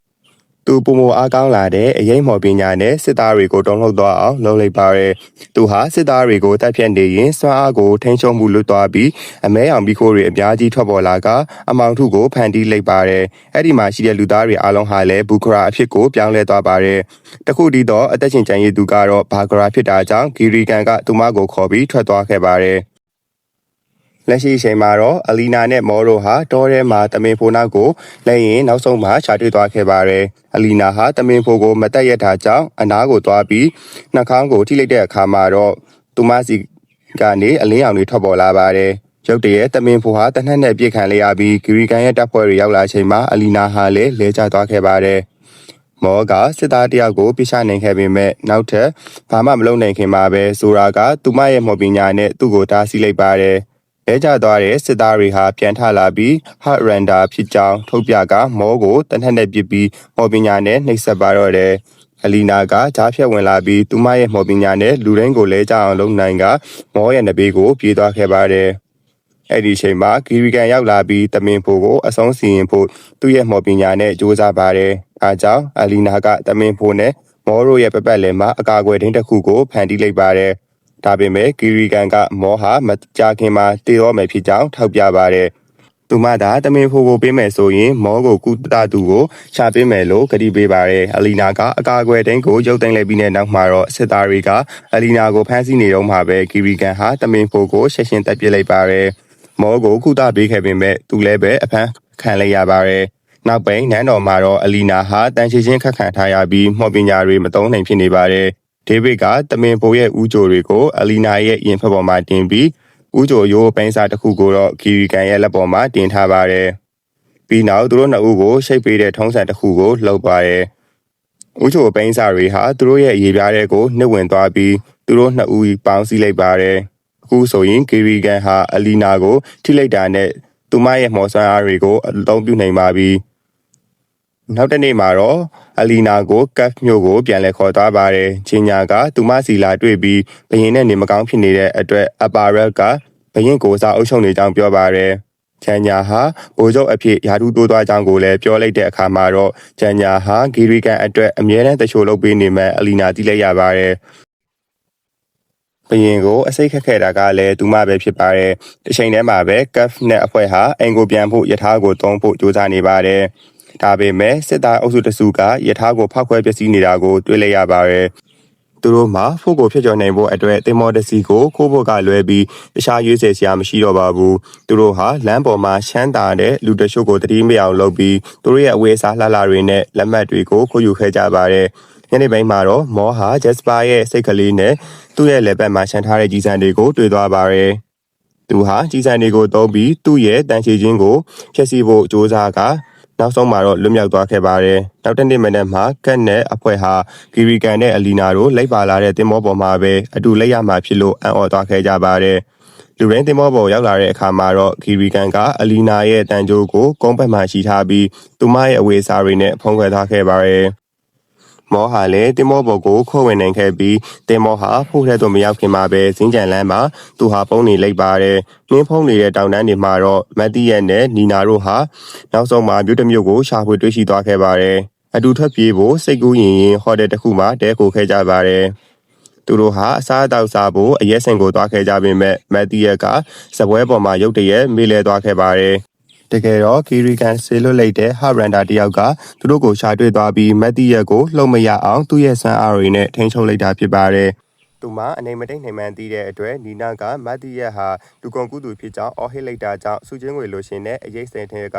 Speaker 1: သူပုံမအားကောင်းလာတဲ့အရေးမော်ပညာနဲ့စစ်သားတွေကိုတုံ့လှုပ်သွားအောင်လုပ်လိုက်ပါတယ်။သူဟာစစ်သားတွေကိုတိုက်ဖြတ်နေရင်စွမ်းအားကိုထိန်းချုပ်မှုလွတ်သွားပြီးအမဲအောင်ပြီးခိုးတွေအများကြီးထွက်ပေါ်လာကအမောင်ထုကိုဖန်တီးလိုက်ပါတယ်။အဲ့ဒီမှာရှိတဲ့လူသားတွေအားလုံးဟာလည်းဘူခရာအဖြစ်ကိုပြောင်းလဲသွားပါတယ်။တခုတည်းသောအသက်ရှင်ကျန်ရည်သူကတော့ဘာဂရာဖြစ်တာကြောင့်ဂီရီကန်ကသူမကိုခေါ်ပြီးထွက်သွားခဲ့ပါတယ်။လက်ရှိအချိန်မှာတော့အလီနာနဲ့မော်ရိုဟာတောထဲမှာတမင်ဖိုနောက်ကိုလဲရင်နောက်ဆုံးမှာရှာတွေ့သွားခဲ့ပါတယ်။အလီနာဟာတမင်ဖိုကိုမတက်ရတာကြောင့်အနားကိုသွားပြီးနှာခေါင်းကိုထိလိုက်တဲ့အခါမှာတော့သူမစီကနေအလင်းရောင်တွေထွက်ပေါ်လာပါတယ်။ရုတ်တရက်တမင်ဖိုဟာတနက်နဲ့ပြစ်ခံလိုက်ရပြီးဂီရီကန်ရဲ့တပ်ဖွဲ့တွေရောက်လာချိန်မှာအလီနာဟာလည်းလဲကျသွားခဲ့ပါတယ်။မောကစစ်သားတယောက်ကိုပြချနိုင်ခဲ့ပေမဲ့နောက်ထပ်ဘာမှမလုပ်နိုင်ခင်မှာပဲဆိုရာကသူမရဲ့မော်ပညာနဲ့သူ့ကိုတားဆီးလိုက်ပါတယ်။လဲကျသွားတဲ့စစ်သားတွေဟာပြန်ထလာပြီးဟတ်ရန်ဒါဖြစ်ကြောင်းထုတ်ပြကမောကိုတနက်နဲ့ပစ်ပြီးမော်ပညာနဲ့နှိပ်စက်ပါတော့တယ်။အလီနာကကြားဖြတ်ဝင်လာပြီးသူမရဲ့မော်ပညာနဲ့လူတိုင်းကိုလဲကျအောင်လုပ်နိုင်ကမောရဲ့နဘေးကိုပြေးသွားခဲ့ပါတယ်။အဲ့ဒီချိန်မှာဂီရီကန်ရောက်လာပြီးတမင်ဖိုကိုအဆုံးစီရင်ဖို့သူ့ရဲ့မော်ပညာနဲ့ကြိုးစားပါတယ်။အားကြောင့်အလီနာကတမင်ဖိုနဲ့မောတို့ရဲ့ပတ်လည်မှာအကာအကွယ်ဒင်းတစ်ခုကိုဖန်တီးလိုက်ပါတယ်။ဒါပေမဲ့ဂီရီကန်ကမောဟာမကြာခင်မှာတည်တော့မယ်ဖြစ်ကြောင်းထောက်ပြပါတယ်။သူမသာတမင်ဖိုကိုပေးမယ်ဆိုရင်မောကိုကုသသူကိုရှာပေးမယ်လို့ကတိပေးပါတယ်။အလီနာကအကာအကွယ်တိုင်းကိုရုပ်သိမ်းလိုက်ပြီးတဲ့နောက်မှာတော့စစ်သားတွေကအလီနာကိုဖမ်းဆီးနေတော့မှပဲဂီရီကန်ဟာတမင်ဖိုကိုရှက်ရှင်းတက်ပစ်လိုက်ပါတယ်။မောကိုကုသပေးခဲ့ပေမဲ့သူလည်းပဲအဖမ်းခံလိုက်ရပါတယ်။နောက်ပိုင်းနန်းတော်မှာတော့အလီနာဟာတန်ချေချင်းခက်ခံထားရပြီးမော်ပညာတွေမသုံးနိုင်ဖြစ်နေပါတယ်။ဒေးဗစ်ကတမင်ဖိုရဲ့ဦးကြိုတွေကိုအလီနာရဲ့ရင်ဖက်ပေါ်မှာတင်ပြီးဦးကြိုရိုးပန်းစားတစ်ခုကိုတော့ဂီရီကန်ရဲ့လက်ပေါ်မှာတင်ထားပါတယ်။ပြီးနောက်သူတို့နှစ်ဦးကိုရှိတ်ပေးတဲ့ထုံးစံတစ်ခုကိုလှုပ်ပါတယ်။ဦးကြိုပန်းစားတွေဟာသူတို့ရဲ့ရေပြားတွေကိုနှိပ်ဝင်သွားပြီးသူတို့နှစ်ဦးပေါင်းစည်းလိုက်ပါတယ်။အခုဆိုရင်ဂီရီကန်ဟာအလီနာကိုထိလိုက်တာနဲ့သူမရဲ့မော်ဆွမ်းအားတွေကိုအသုံးပြုနိုင်ပါပြီ။နောက်တစ်နေ့မှာတော့အလီနာကိုကတ်မြို့ကိုပြန်လည်ခေါ်သွားပါတယ်။ချင်းညာကသူမစီလာတွေ့ပြီးဘရင်နဲ့နေမကောင်းဖြစ်နေတဲ့အတွက်အပါရက်ကဘရင်ကိုစားအုပ်ချုပ်နေကြောင်းပြောပါတယ်။ချန်ညာဟာဘိုးချုပ်အဖြစ်ယာတူတိုးသွားကြောင်းကိုလည်းပြောလိုက်တဲ့အခါမှာတော့ချန်ညာဟာဂီရီကန်အတွက်အမြဲတမ်းတချို့လုပ်ပေးနေမှအလီနာသိလိုက်ရပါတယ်။ဘရင်ကိုအစိတ်ခက်ခဲတာကလည်းသူမပဲဖြစ်ပါတယ်။တစ်ချိန်တည်းမှာပဲကတ်နဲ့အဖွဲ့ဟာအင်ကိုပြန်ဖို့ယထာကိုတုံးဖို့ကြိုးစားနေပါတယ်။ဒါပေမဲ့စစ်သားအုပ်စုတစုကယထာကိုဖောက်ခွဲပစ္စည်းနေတာကိုတွေ့လိုက်ရပါတယ်။သူတို့မှဖို့ကိုဖျက်ချော်နိုင်ဖို့အတွက်တင်မော်တစီကိုခိုးဖို့ကလွဲပြီးတခြားရွေးစရာမရှိတော့ပါဘူး။သူတို့ဟာလမ်းပေါ်မှာရှမ်းတာတဲ့လူတချို့ကိုတတိမအောင်လုပ်ပြီးသူတို့ရဲ့အဝေးစားလှလှတွေနဲ့လက်မှတ်တွေကိုခိုးယူခဲ့ကြပါတယ်။ညနေပိုင်းမှာတော့မောဟာဂျက်စပါရဲ့စိတ်ကလေးနဲ့သူ့ရဲ့လက်ပတ်မှာရှမ်းထားတဲ့ကြီးစံတွေကိုတွေ့သွားပါတယ်။သူဟာကြီးစံတွေကိုသုံးပြီးသူ့ရဲ့တန်ချေချင်းကိုဖျက်ဆီးဖို့ကြိုးစားကနောက်ဆုံးမှာတော့လွတ်မြောက်သွားခဲ့ပါတယ်။နောက်တစ်နေ့မနက်မှာကတ်နဲ့အဖွဲ့ဟာဂီရီကန်နဲ့အလီနာတို့လိုက်ပါလာတဲ့တင်မောပေါ်မှာပဲအတူလိုက်ရမှာဖြစ်လို့အံ့ဩသွားခဲ့ကြပါတယ်။ လူရင်းတင်မောပေါ်ရောက်လာတဲ့အခါမှာတော့ဂီရီကန်ကအလီနာရဲ့တန်ကြိုးကိုကုန်းဘက်မှရှိထားပြီးသူမရဲ့အဝေးစားတွေနဲ့ဖုံးကွယ်ထားခဲ့ပါတယ်မောဟာလည်းတင်မောပေါ်ကိုခိုးဝင်နိုင်ခဲ့ပြီးတင်မောဟာဖို့ထဲသို့မရောက်ခင်မှာပဲစင်းကြံလန်းမှာသူဟာပုံနေလိုက်ပါတယ်။နှင်းဖုံးနေတဲ့တောင်တန်းတွေမှာတော့မတ်တီယက်နဲ့နီနာတို့ဟာနောက်ဆုံးမှာမြို့တစ်မြို့ကိုရှာဖွေတွေ့ရှိသွားခဲ့ပါတယ်။အတူထွက်ပြေးဖို့စိတ်ကူးရင်ဟိုတယ်တစ်ခုမှာတဲခိုခဲ့ကြပါတယ်။သူတို့ဟာအစားအသောက်စားဖို့အရက်စင်ကိုသွားခဲ့ကြပေမဲ့မတ်တီယက်ကစပွဲပေါ်မှာရုတ်တရက်မေးလဲသွားခဲ့ပါတယ်။တကယ်တော့ဂီရီကန်ဆေလွတ်လိုက်တဲ့ဟာရန်ဒါတယောက်ကသူတို့ကိုရှာတွေ့သွားပြီးမတ်တီယက်ကိုလှုံမရအောင်သူ့ရဲ့ဆွမ်းအားတွေနဲ့ထိန်းချုပ်လိုက်တာဖြစ်ပါတယ်။သူမှအနေမတိတ်နိုင်မှန်သိတဲ့အတွက်နီနာကမတ်တီယက်ဟာလူကုန်ကူးသူဖြစ်ကြောင်းအော်ဟစ်လိုက်တာကြောင့်စုချင်းငွေလိုရှင်တဲ့အရေးစိန်ထဲက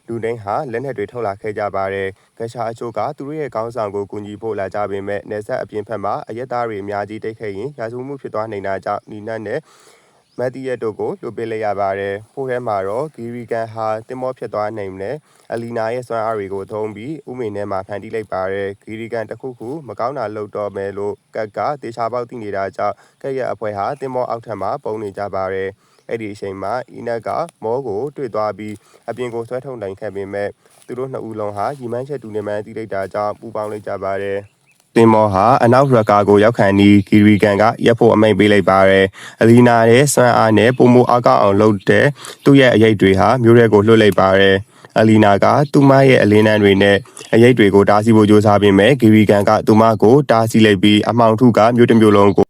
Speaker 1: လူတိုင်းဟာလက်နက်တွေထုတ်လာခဲ့ကြပါတယ်။ဂရှာအချို့ကသူတို့ရဲ့ကောင်းဆောင်ကိုကူညီဖို့လာကြပေမဲ့နေဆက်အပြင်ဖက်မှာအရက်သားတွေအများကြီးတိတ်ခဲ့ရင်ရာဇဝမှုဖြစ်သွားနေတာကြောင့်နီနာနဲ့မတ်တီယက်တို့ကိုလွှတ်ပေးလိုက်ရပါတယ်။ဖိုးထဲမှာတော့ဂီရီကန်ဟာတင်မောဖြစ်သွားနိုင်တဲ့အလီနာရဲ့စွမ်းအားတွေကိုသုံးပြီးဥမင်ထဲမှာဖန်တီးလိုက်ပါတယ်။ဂီရီကန်တစ်ခုခုမကောင်းတာလုပ်တော့မယ်လို့ကက်ကတေချာပေါက်သိနေတာကြောင့်ကက်ရဲ့အဖွဲဟာတင်မောအောက်ထပ်မှာပုံနေကြပါတယ်။အဲ့ဒီအချိန်မှာအီနက်ကမောကိုတွေ့သွားပြီးအပြင်ကိုဆွဲထုတ်နိုင်ခဲ့ပေမဲ့သူတို့နှစ်ဦးလုံးဟာရီမန်းချက်တူနေမှန်းသိလိုက်တာကြောင့်ပူပေါင်းလိုက်ကြပါတယ်။တင်မောဟာအနောက်ရကာကိုရောက်ခံဒီဂီရီကန်ကရက်ဖို့အမိန့်ပေးလိုက်ပါတယ်။အလီနာရဲ့စွမ်းအားနဲ့ပုံမအားကောင်းအောင်လုပ်တဲ့သူ့ရဲ့အရေးတွေဟာမျိုးရဲကိုလွှတ်လိုက်ပါတယ်။အလီနာကသူမရဲ့အလင်းနှန်းတွေနဲ့အရေးတွေကိုတားဆီးဖို့ကြိုးစားပေမဲ့ဂီရီကန်ကသူမကိုတားဆီးလိုက်ပြီးအမှောင်ထုကမျိုးတစ်မျိုးလုံးကို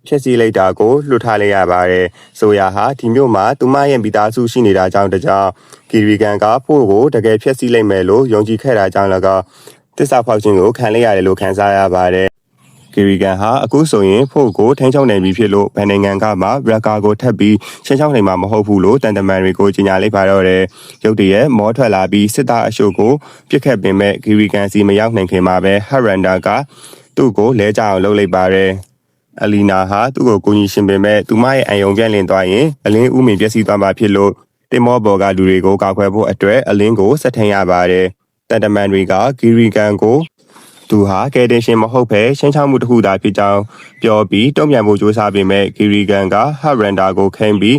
Speaker 1: ဖျက်ဆီးလိုက်တာကိုလွှတ်ထားလိုက်ရပါတယ်။ဆိုရာဟာဒီမျိုးမှာသူမရဲ့မိသားစုရှိနေတာကြောင့်တကြောင်ဂီရီကန်ကဖို့ကိုတကယ်ဖျက်ဆီးလိုက်မယ်လို့ယုံကြည်ခဲ့တာကြောင့်လည်းတစ္ဆာဖောက်ခြင်းကိုခံလိုက်ရတယ်လို့ခံစားရပါတယ်။ဂီရီကန်ဟာအခုဆိုရင်ဖို့ကိုထိန်းချုပ်နိုင်ပြီဖြစ်လို့ဗန်နိုင်ငံကမှရကာကိုထပ်ပြီးရှင်းချောင်းနိုင်မှာမဟုတ်ဘူးလို့တန်တမန်တွေကိုကြေညာလိုက်ပါတော့တယ်။ရုတ်တရက်မောထွက်လာပြီးစစ်သားအရှို့ကိုပြစ်ခတ်ပင်မဲ့ဂီရီကန်စီမရောက်နိုင်ခင်မှာပဲဟရန်ဒါကသူ့ကိုလဲကြအောင်လုပ်လိုက်ပါတယ်။အလီနာဟာသူ့ကိုကိုကြီးရှင်ပင်မဲ့သူမရဲ့အယုံပြန့်လင်သွားရင်အလင်းဥမင်ပျက်စီးသွားမှာဖြစ်လို့တင်မောဘော်ကလူတွေကိုကောက်ခွဲဖို့အတွက်အလင်းကိုဆက်ထင်ရပါတယ်။တန်တမန်တွေကဂီရီကန်ကိုသူဟာကယ်တင်ရှင်မဟုတ်ဘဲရှင်းချမှုတစ်ခုသာဖြစ်ကြောင်းပြောပြီးတုံ့ပြန်ဖို့ကြိုးစားပေမဲ့ဂီရီကန်ကဟရန်ဒါကိုခိမ့်ပြီ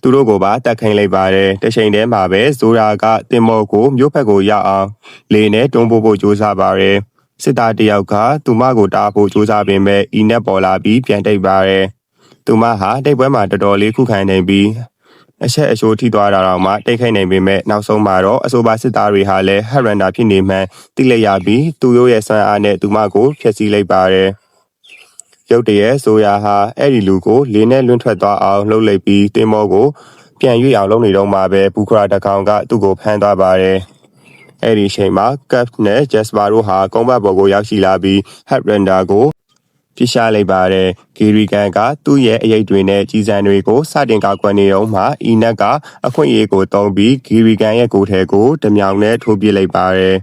Speaker 1: းသူတို့ကိုပါတက်ခိုင်းလိုက်ပါတယ်တချိန်တည်းမှာပဲဇိုရာကတင်မောကိုမြို့ဘက်ကိုရောက်အောင်လေနဲ့တွန်းပို့ဖို့ကြိုးစားပါတယ်စစ်သားတယောက်ကသူမကိုတားဖို့ကြိုးစားပေမဲ့အီနက်ပေါ်လာပြီးပြန်တိတ်ပါတယ်သူမဟာတိတ်ပွဲမှာတော်တော်လေးခုခံနေပြီးအချက်အချိုးထိသွားတာတော့မှတိတ်ခိုက်နိုင်ပေမဲ့နောက်ဆုံးမှာတော့အဆိုပါစစ်သားတွေဟာလည်းဟရန်ဒါဖြစ်နေမှန်းသိလိုက်ရပြီးသူတို့ရဲ့ဆွမ်းအားနဲ့သူမကိုဖျက်ဆီးလိုက်ပါတယ်ရုတ်တရက်ဆိုရာဟာအဲ့ဒီလူကိုလေနဲ့လွင့်ထွက်သွားအောင်လှုပ်လိုက်ပြီးတင်မောကိုပြန်ရွေ့အောင်လုပ်နေတော့မှပဲဘူခရာတကောင်ကသူ့ကိုဖမ်းသွားပါတယ်အဲ့ဒီအချိန်မှာကပ်နဲ့ဂျက်စပါတို့ဟာကုန်းဘက်ပေါ်ကိုရောက်ရှိလာပြီးဟရန်ဒါကိုပြစ်ရှားလိုက်ပါတယ်ဂီရီကန်ကသူ့ရဲ့အရေးတွေနဲ့ကြီးစံတွေကိုစတင်ကောက်ကွယ်နေတော့မှအီနက်ကအခွင့်အရေးကိုတုံးပြီးဂီရီကန်ရဲ့ကိုယ်ထဲကိုတမြောင်နဲ့ထိုးပစ်လိုက်ပါတယ်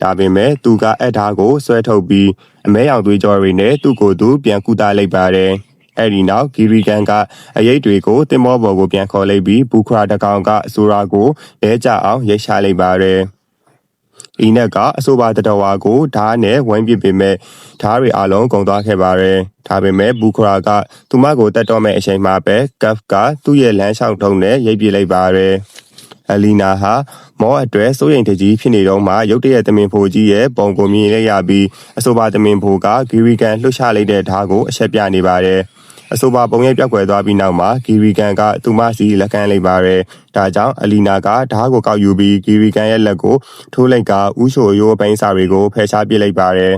Speaker 1: ဒါပေမဲ့သူကအက်ထားကိုဆွဲထုတ်ပြီးအမဲရောင်သွေးကြောတွေနဲ့သူ့ကိုယ်သူပြန်ကူတာလိုက်ပါတယ်အဲ့ဒီနောက်ဂီရီကန်ကအရေးတွေကိုတင်မောဘော်ကိုပြန်ခေါ်လိုက်ပြီးဘူခရာတကောင်ကဆိုရာကိုလဲကြအောင်ရိတ်ရှာလိုက်ပါတယ်အီနက်ကအဆိုပါတတော်ဝါကိုဓာတ်နဲ့ဝိုင်းပစ်ပေမဲ့ဓာတ်တွေအလုံးကုန်သွားခဲ့ပါတယ်။ဒါပေမဲ့ဘူခရာကသူမကိုတတ်တော့မဲ့အချိန်မှာပဲကပ်ကသူ့ရဲ့လမ်းလျှောက်ထုံးနဲ့ရိတ်ပစ်လိုက်ပါတယ်။အလီနာဟာမောအတွက်စိုးရိမ်တကြီးဖြစ်နေတော့မှရုတ်တရက်တမင်ဖိုကြီးရဲ့ပုံကိုမြင်လိုက်ရပြီးအဆိုပါတမင်ဖိုကဂီရီကန်လှုပ်ရှားလိုက်တဲ့ဓာတ်ကိုအချက်ပြနေပါတယ်။အဆိုပါပုံရိပ်ပြောက်ကွယ်သွားပြီးနောက်မှာဂီရီကန်ကသူမစီလက်ကမ်းလိုက်ပါတယ်။ဒါကြောင့်အလီနာကဓာတ်ကိုကောက်ယူပြီးဂီရီကန်ရဲ့လက်ကိုထိုးလိုက်ကဥချိုရိုးပိုင်းစာတွေကိုဖယ်ရှားပစ်လိုက်ပါတယ်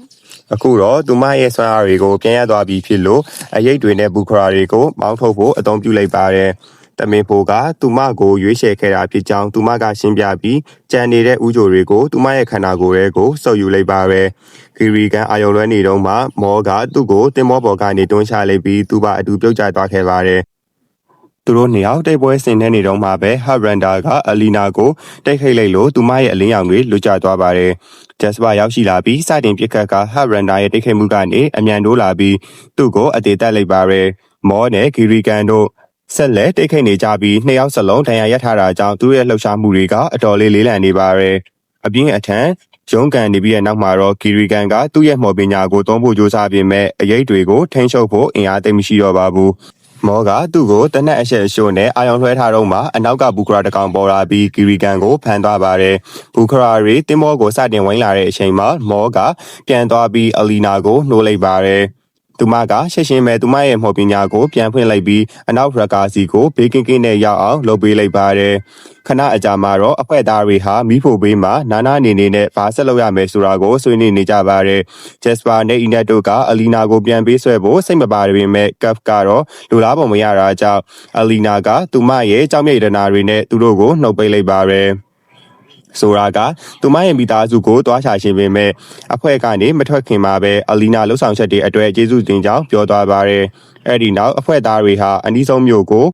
Speaker 1: ။အခုတော့သူမရဲ့ဆွမ်းအားတွေကိုပြန်ရသွားပြီးဖြစ်လို့အရေးတွေနဲ့ဘူခရာတွေကိုမောင်းထုတ်ဖို့အသုံးပြုလိုက်ပါတယ်။တမင်ဖိုကသူမကိုရွေးချယ်ခဲ့တာဖြစ်ကြောင်းသူမကရှင်းပြပြီးကြံနေတဲ့ဥချိုတွေကိုသူမရဲ့ခန္ဓာကိုယ်ရဲ့ကိုစုပ်ယူလိုက်ပါပဲဂီရီကန်အာယုံလွှဲနေတော့မှမောကသူ့ကိုတင်မောပေါ်ကနေတွန်းချလိုက်ပြီးသူပါအတူပြုတ်ကျသွားခဲ့ပါတယ်သူတို့နှစ်ယောက်တိတ်ပွဲဆင်နေနေတော့မှပဲဟရန်ဒါကအလီနာကိုတိုက်ခိုက်လိုက်လို့သူမရဲ့အလင်းရောင်တွေလွတ်ကျသွားပါတယ်ဂျက်စပါရောက်ရှိလာပြီးစတင်ပြစ်ခတ်ကဟရန်ဒါရဲ့တိုက်ခိုက်မှုကနေအမြန်တိုးလာပြီးသူ့ကိုအသေးတက်လိုက်ပါတယ်မောနဲ့ဂီရီကန်တို့ဆက်လက်တိတ်ခိတ်နေကြပြီးနှစ်ယောက်စလုံးဒဏ်ရာရထားတာကြောင့်သူ့ရဲ့လှုပ်ရှားမှုတွေကအတော်လေးလေးလံနေပါတယ်အပြင်းအထန်ရုံးကန်နေပြီးတဲ့နောက်မှာတော့ဂီရီကန်ကသူ့ရဲ့မော်ပညာကိုသုံးဖို့ကြိုးစားပေမဲ့အရေးတွေကိုထိန်းချုပ်ဖို့အင်အားသိမ်းမရှိတော့ပါဘူး မောကသူ့ကိုတနက်အဆက်အရှို့နဲ့အာယုံလွှဲထားတော့မှအနောက်ကဘူခရာတကောင်ပေါ်လာပြီးဂီရီကန်ကိုဖမ်းသွားပါတယ်။ဘူခရာရီတင်မောကိုစတင်ဝိုင်းလာတဲ့အချိန်မှာမောကပြန်သွားပြီးအလီနာကိုနှိုးလိုက်ပါတယ်။သူမကရှက်ရှင်းမဲ့သူမရဲ့မော်ပညာကိုပြန်ဖွင့်လိုက်ပြီးအနောက်ရကာစီကိုဘေးကင်းကင်းနဲ့ရောက်အောင်လုပ်ပေးလိုက်ပါတယ်။ခဏအကြာမှာတော့အဖွဲ့သားတွေဟာမိဖို့ဘေးမှာနာနာအနေနဲ့ဘာဆက်လုပ်ရမယ်ဆိုတာကိုဆွေးနွေးနေကြပါတယ်။ဂျက်စပါနဲ့အီနက်တို့ကအလီနာကိုပြန်ပေးဆွဲဖို့စိတ်မပါပေမဲ့ကပ်ကတော့လူလားပုံမရတာကြောင့်အလီနာကသူမရဲ့ကြောက်မြိတ်ဒနာတွေနဲ့သူတို့ကိုနှုတ်ပိတ်လိုက်ပါတယ်။ဆိုတာကသူမရဲ့မိသားစုကိုတွားချခြင်းပေမဲ့အဖွဲ့ကနေမထွက်ခင်မှာပဲအလီနာလှုပ်ဆောင်ချက်တွေအတွက်ကျေးဇူးတင်ကြောင်းပြောသွားပါတယ်။အဲ့ဒီနောက်အဖွဲ့သားတွေဟာအနီးဆုံးမြို့ကို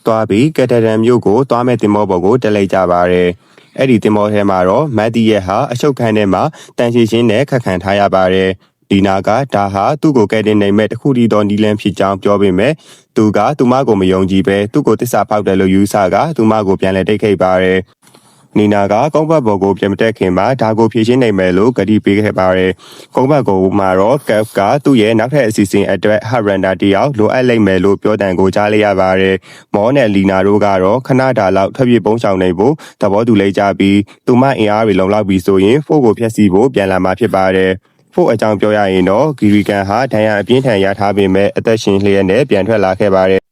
Speaker 1: တွားပြီးကက်တရန်မြို့ကိုတွားမဲ့တင်မောပေါ်ကိုတက်လိုက်ကြပါတယ်။အဲ့ဒီတင်မောထဲမှာတော့မတ်တီရဲ့ဟာအရှုပ်ခန်းထဲမှာတန်ရှည်ချင်းနဲ့ခက်ခံထားရပါတယ်။ဒီနာကဒါဟာသူ့ကိုကဲတင်နိုင်မဲ့တခုတည်းသောနီလန်ဖြစ်ကြောင်းပြောပေမဲ့သူကသူမကိုမယုံကြည်ပဲသူ့ကိုတစ္ဆာဖောက်တယ်လို့ယူဆကသူမကိုပြန်လဲတိတ်ခိတ်ပါတယ်။နီနာကကုန်းဘတ်ဘော်ကိုပြန်မတက်ခင်မှာဒါကိုဖြည့်ရှင်းနိုင်မယ်လို့ကတိပေးခဲ့ပါတယ်။ကုန်းဘတ်ကိုမှာတော့ကပ်ကသူ့ရဲ့နောက်ထပ်အစီအစဉ်အတွက်ဟရန်ဒါတယောက်လိုအပ်လိမ့်မယ်လို့ပြောတန်ကိုကြားလိုက်ရပါတယ်။မောနဲ့လီနာတို့ကတော့ခဏတာလောက်ထွက်ပြေးပုံးဆောင်နေဖို့သဘောတူလိုက်ကြပြီးသူမအင်အားတွေလုံလောက်ပြီးဆိုရင်ဖို့ကိုဖျက်ဆီးဖို့ပြန်လာမှာဖြစ်ပါတယ်။ဖို့အကြောင်းပြောရရင်တော့ဂီရီကန်ဟာဒဏ်ရာအပြင်းထန်ရထားပေမဲ့အသက်ရှင်လျက်နဲ့ပြန်ထွက်လာခဲ့ပါတယ်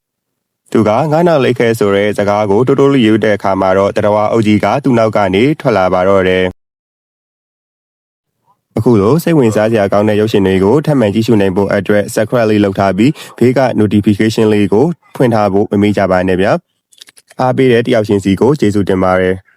Speaker 1: သူကငါးနောက်လိုက်ခဲဆိုတဲ့စကားကိုတိုးတိုးလေးယူတဲ့အခါမှာတော့တရဝအုပ်ကြီးကသူ့နောက်ကနေထွက်လာပါတော့တယ်။အခုလိုစိတ်ဝင်စားစရာကောင်းတဲ့ရုပ်ရှင်တွေကိုထပ်မံကြည့်ရှုနိုင်ဖို့အတွက် subscribe လေးလုပ်ထားပြီးဘေးက notification လေးကိုဖွင့်ထားဖို့မမေ့ကြပါနဲ့ဗျာ။အားပေးတဲ့တယောက်ချင်းစီကိုကျေးဇူးတင်ပါတယ်။